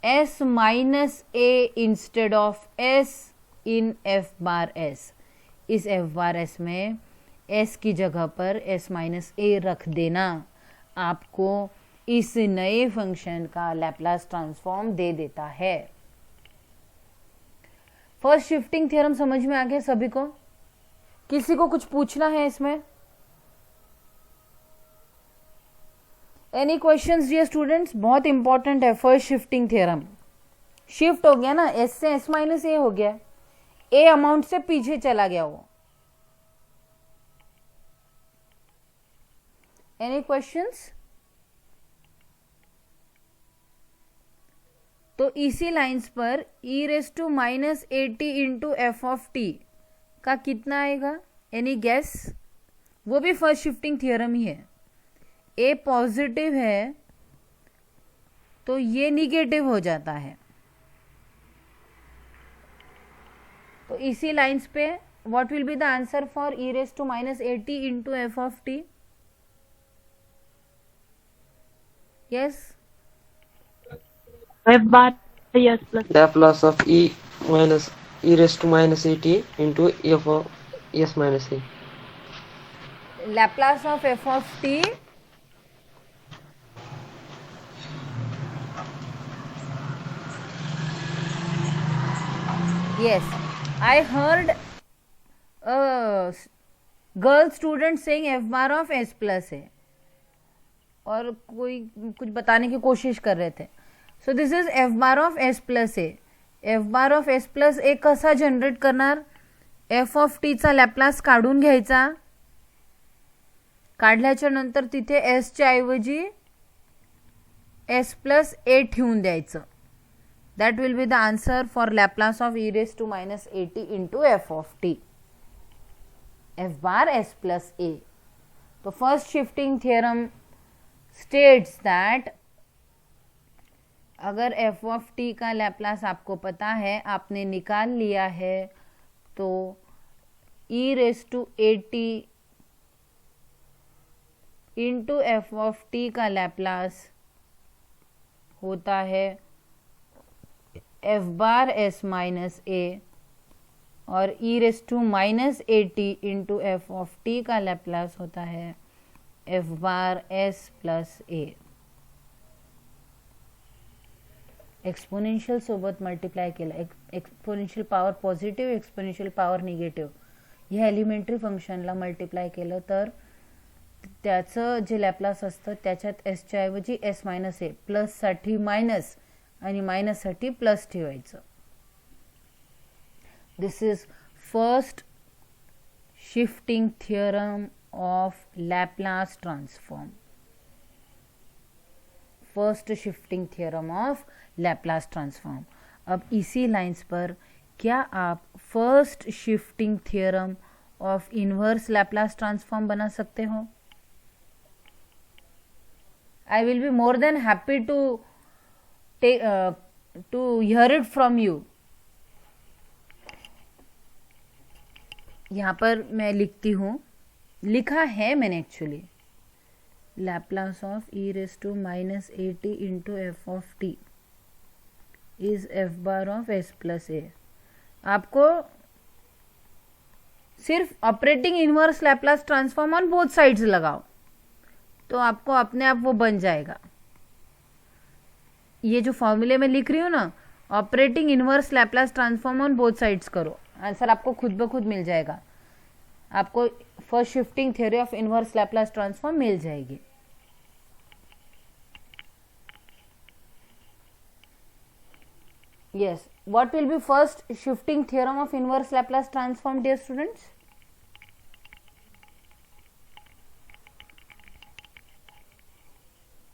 s minus a instead of s in f bar s. इस f bar s में s की जगह पर s minus a रख देना आपको इस नए फंक्शन का लैप्लास ट्रांसफॉर्म दे देता है. फर्स्ट शिफ्टिंग थ्योरम समझ में आ गया सभी को? किसी को कुछ पूछना है इसमें? Any questions dear students? बहुत इंपॉर्टेंट है फर्स्ट शिफ्टिंग थ्योरम. शिफ्ट हो गया ना, एस से एस माइनस ए हो गया, ए अमाउंट से पीछे चला गया वो. Any questions? तो इसी लाइंस पर e raise to minus a t into f of t का कितना आएगा? Any guess? वो भी फर्स्ट शिफ्टिंग थ्योरम ही है. ए पॉजिटिव है तो ये निगेटिव हो जाता है. तो इसी लाइंस पे what will be the answer for e raise to minus a t into f of t? Yes, f bar s plus Laplace of e minus e raised to minus at into f of s minus a. Laplace of F of T yes, I heard a girl student saying f bar of s plus है और कोई कुछ बताने की कोशिश कर रहे थे. सो this is f bar of s plus a. f bar of s plus a कसा जनरेट करणार? f of t चा लॅप्लास काढून घ्यायचा, काढल्याच्या नंतर तिथे s च्या ऐवजी s plus a ठेवून द्यायचं. That will be the answer for Laplace of e raised to minus at into f of t. f bar s plus a. तो first shifting theorem states that अगर f of t का Laplace आपको पता है, आपने निकाल लिया है, तो e raised to at into f of t का लैप्लास होता है f bar s minus a और e raise to minus a t into f of t का लैप्लास होता है f bar s plus a. Exponential सोबत multiply केला, exponential power positive, exponential power negative, ह्या एलिमेंटरी फंक्शनला मल्टिप्लाय केलं तर त्याचं जे लॅप्लास असतं त्याच्यात एसच्या ऐवजी एस मायनस ए, प्लससाठी मायनस आणि मायनससाठी प्लस ठेवायचं. This is first shifting theorem of Laplace transform. First shifting theorem of Laplace transform. अब इसी लाइंस पर क्या आप first shifting theorem of inverse Laplace transform बना सकते हो? I will be more than happy to hear it from you. यहाँ पर मैं लिखती हूँ, लिखा है मैंने actually, Laplace of e raised to minus at into f of t is f bar of s plus a. आपको सिर्फ operating inverse Laplace transform on both sides लगाओ तो आपको अपने आप वो बन जाएगा. ये जो फॉर्मूले में लिख रही हूँ ना, operating inverse Laplace transform on both sides करो, आंसर आपको खुद ब खुद मिल जाएगा. आपको first shifting theory of inverse Laplace transform मिल जाएगी. Yes, what will be first shifting theorem of inverse Laplace transform, dear students?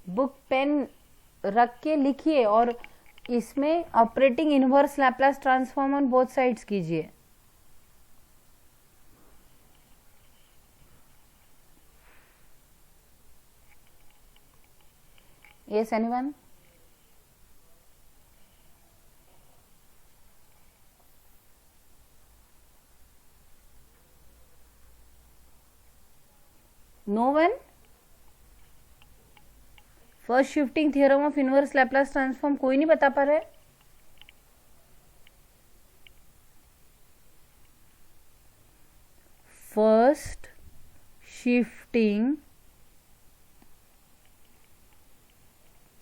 Book pen रख के लिखिए और इसमें operating inverse Laplace transform on both sides कीजिए. Yes, anyone? No one? First shifting theorem of inverse Laplace transform कोई नहीं बता पा रहा है? First shifting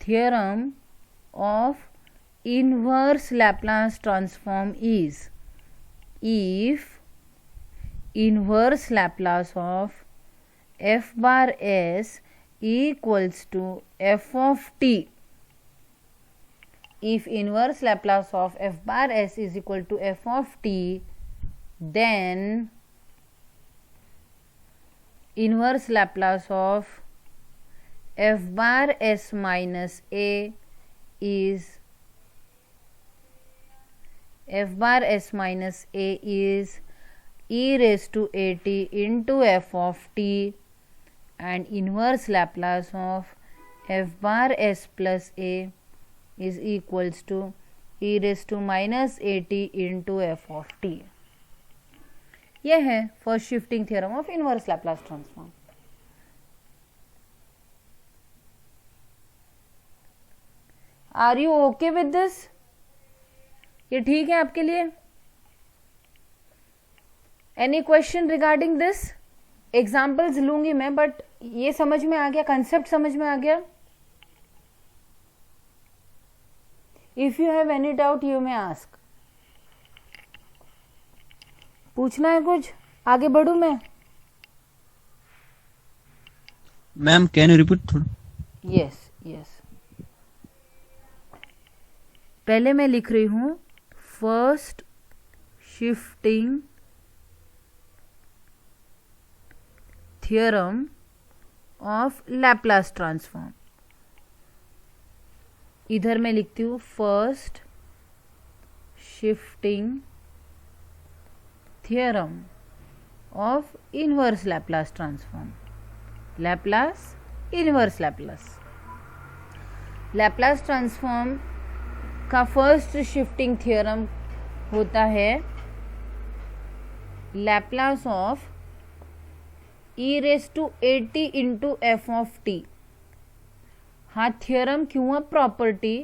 theorem of inverse Laplace transform is if inverse Laplace of f bar s equals to f of t. If inverse Laplace of f bar s is equal to f of t, then inverse Laplace of f bar s minus a is f bar s minus a is e raised to at into f of t, and inverse Laplace of f bar s plus a is equals to e raised to minus at into f of t. यह है first shifting theorem of inverse Laplace transform. Are you okay with this? ये ठीक है आपके लिए? Any question regarding this? Examples लूंगी मैं, but ये समझ में आ गया, कंसेप्ट समझ में आ गया? If you have any doubt you may ask. पूछना है कुछ? आगे बढ़ू मैं? मैम कैन यू रिपीट थोड़ा? Yes yes. पहले मैं लिख रही हूं first shifting theorem of Laplace transform. इधर मैं लिखती हूं first shifting theorem of inverse Laplace transform. Laplace inverse Laplace. Laplace transform का फर्स्ट शिफ्टिंग थ्योरम होता है Laplace of e raised to at into f of t. हा theorem किंवा property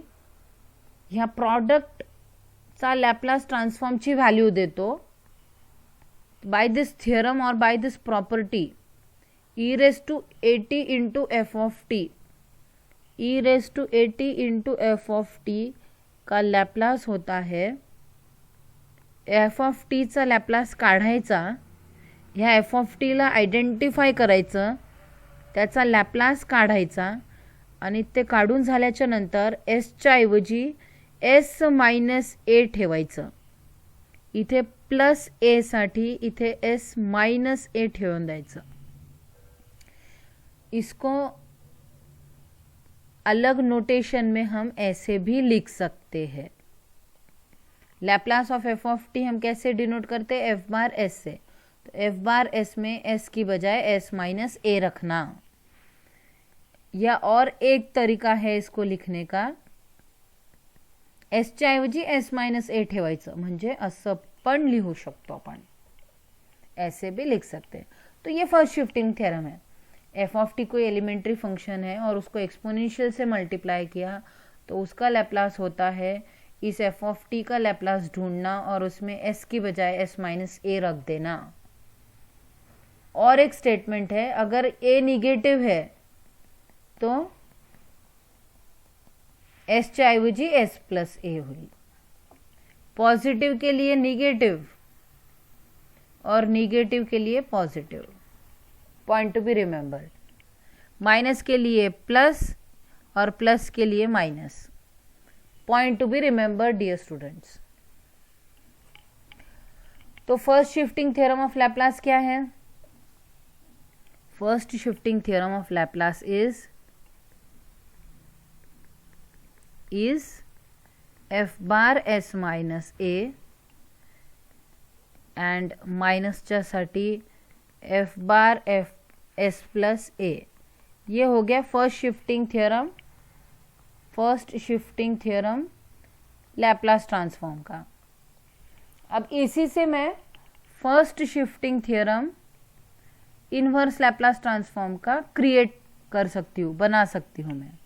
ह्या प्रॉडक्टचा लॅप्लास ट्रान्सफॉर्मची व्हॅल्यू देतो. बाय दिस थ्योरम और by this property e raised to at into f of t, e raised to at into f of t का Laplace होता है, f of t चा लॅप्लास काढायचा, ह्या एफ ऑफ टीला आयडेंटिफाय करायचं, त्याचा लॅप्लास काढायचा आणि ते काढून झाल्याच्या नंतर एसच्या ऐवजी एस मायनस ए ठेवायचं. इथे प्लस ए साठी इथे एस माइनस ए ठेवून द्यायचं. इसको अलग नोटेशन में हम ऐसे भी लिख सकते हैं. Laplace of F of T हम कैसे डिनोट करते हैं, एफ बार एस से। तो एफ बार एस में एस की बजाय एस माइनस ए रखना, या और एक तरीका है इसको लिखने का, एसच्या ऐवजी एस माइनस ए ठेवायचं, म्हणजे असं पण लिहू शकतो आपण, ऐसे भी लिख सकते हैं। तो ये फर्स्ट शिफ्टिंग थ्योरम है। एफ ऑफ टी कोई एलिमेंट्री फंक्शन है और उसको एक्सपोनेंशियल से मल्टीप्लाई किया तो उसका लैप्लास होता है, इस एफ ऑफ टी का लैप्लास ढूंढना और उसमें एस की बजाय एस माइनस ए रख देना। और एक स्टेटमेंट है, अगर ए निगेटिव है तो एसच्या ऐवजी एस प्लस ए हुई। पॉजिटिव के लिए निगेटिव और निगेटिव के लिए positive, point to be remembered. Minus के लिए प्लस और प्लस के लिए minus, point to be remembered dear students. तो first shifting theorem of Laplace क्या है? First shifting theorem of Laplace is f bar s minus a and माइनसच्या साठी f bar f s plus a। ये हो गया first shifting theorem, first shifting theorem Laplace transform का। अब इसी से मैं first shifting theorem inverse Laplace transform का क्रिएट कर सकती हूँ, बना सकती हूँ मैं।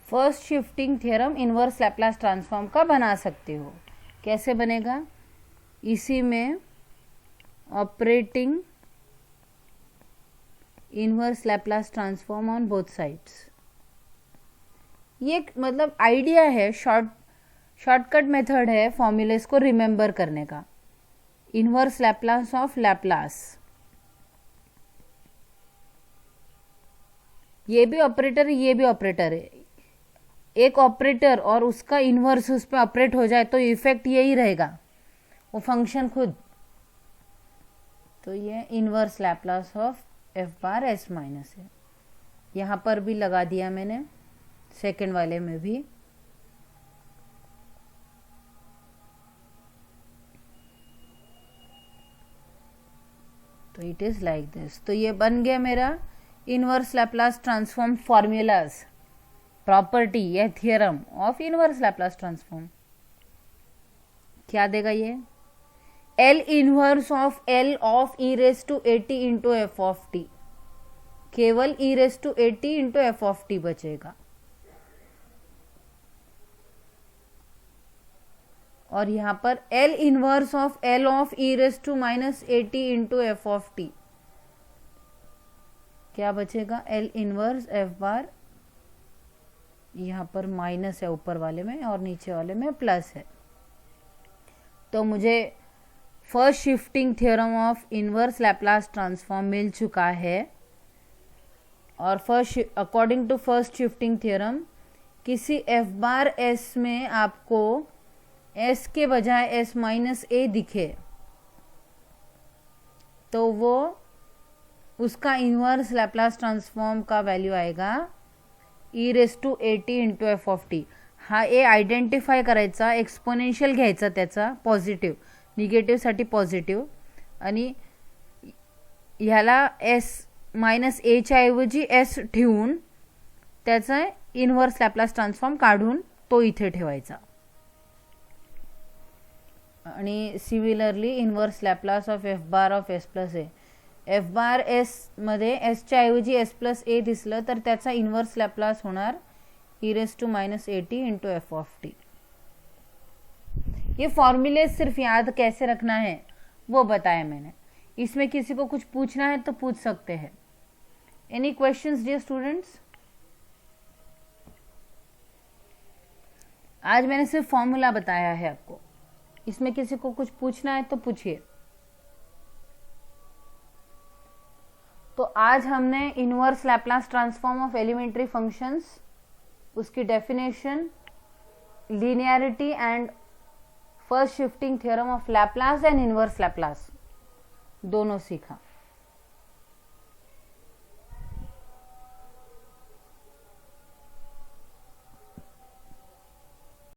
First shifting theorem inverse Laplace transform का बना सकते हो। कैसे बनेगा? इसी में operating inverse Laplace transform on both sides. ये मतलब आइडिया है, शॉर्टकट मेथड है फॉर्मूलेस को रिमेंबर करने का। इनवर्स लैप्लास ऑफ लैप्लास, ये भी ऑपरेटर है, ये भी ऑपरेटर है। एक ऑपरेटर और उसका इनवर्स उस पर ऑपरेट हो जाए तो इफेक्ट यही रहेगा, वो फंक्शन खुद। तो ये inverse Laplace of f bar S minus है, यहाँ पर भी लगा दिया मैंने, सेकंड वाले में भी। तो इट इज लाइक दिस। तो ये बन गया मेरा inverse Laplace transform formulas, property या theorem of inverse Laplace transform. क्या देगा ये? L inverse of L of e raise to a t into f of t, केवल e raise to a t into f of t बचेगा। और यहां पर L inverse of L of e raise to minus a t into f of t, क्या बचेगा? L inverse F bar, यहाँ पर minus है ऊपर वाले में और नीचे वाले में प्लस है। तो मुझे first shifting theorem of inverse Laplace transform मिल चुका है। और first according to first shifting theorem, किसी एफ बार एस में आपको एस के बजाय एस माइनस ए दिखे तो वो उसका इनवर्स लैप्लास ट्रांसफॉर्म का वैल्यू आएगा e raise to a t into f of t. हा ए आयडेंटिफाय करायचा, एक्सपोनेन्शियल घ्यायचा त्याचा पॉझिटिव्ह, निगेटिव्हसाठी पॉझिटिव्ह, आणि ह्याला एस मायनस एच्या ऐवजी एस ठेवून त्याचा इनवर्स लॅप्लास ट्रान्सफॉर्म काढून तो इथे ठेवायचा। आणि similarly inverse Laplace of f bar of s plus a, f bar s मध्ये एसच्या ऐवजी एस प्लस ए दिसलं तर त्याचा इनवर्स लॅप्लास होणार e raise to minus a t into f of t. ये फॉर्मूले सिर्फ याद कैसे रखना है वो बताया मैंने। इसमें किसी को कुछ पूछना है तो पूछ सकते हैं। Any questions dear students? आज मैंने सिर्फ फॉर्मूला बताया है आपको, इसमें किसी को कुछ पूछना है तो पूछिए। तो आज हमने inverse Laplace transform of elementary functions, उसकी definition, linearity and first shifting theorem of Laplace and inverse Laplace दोनों सीखा।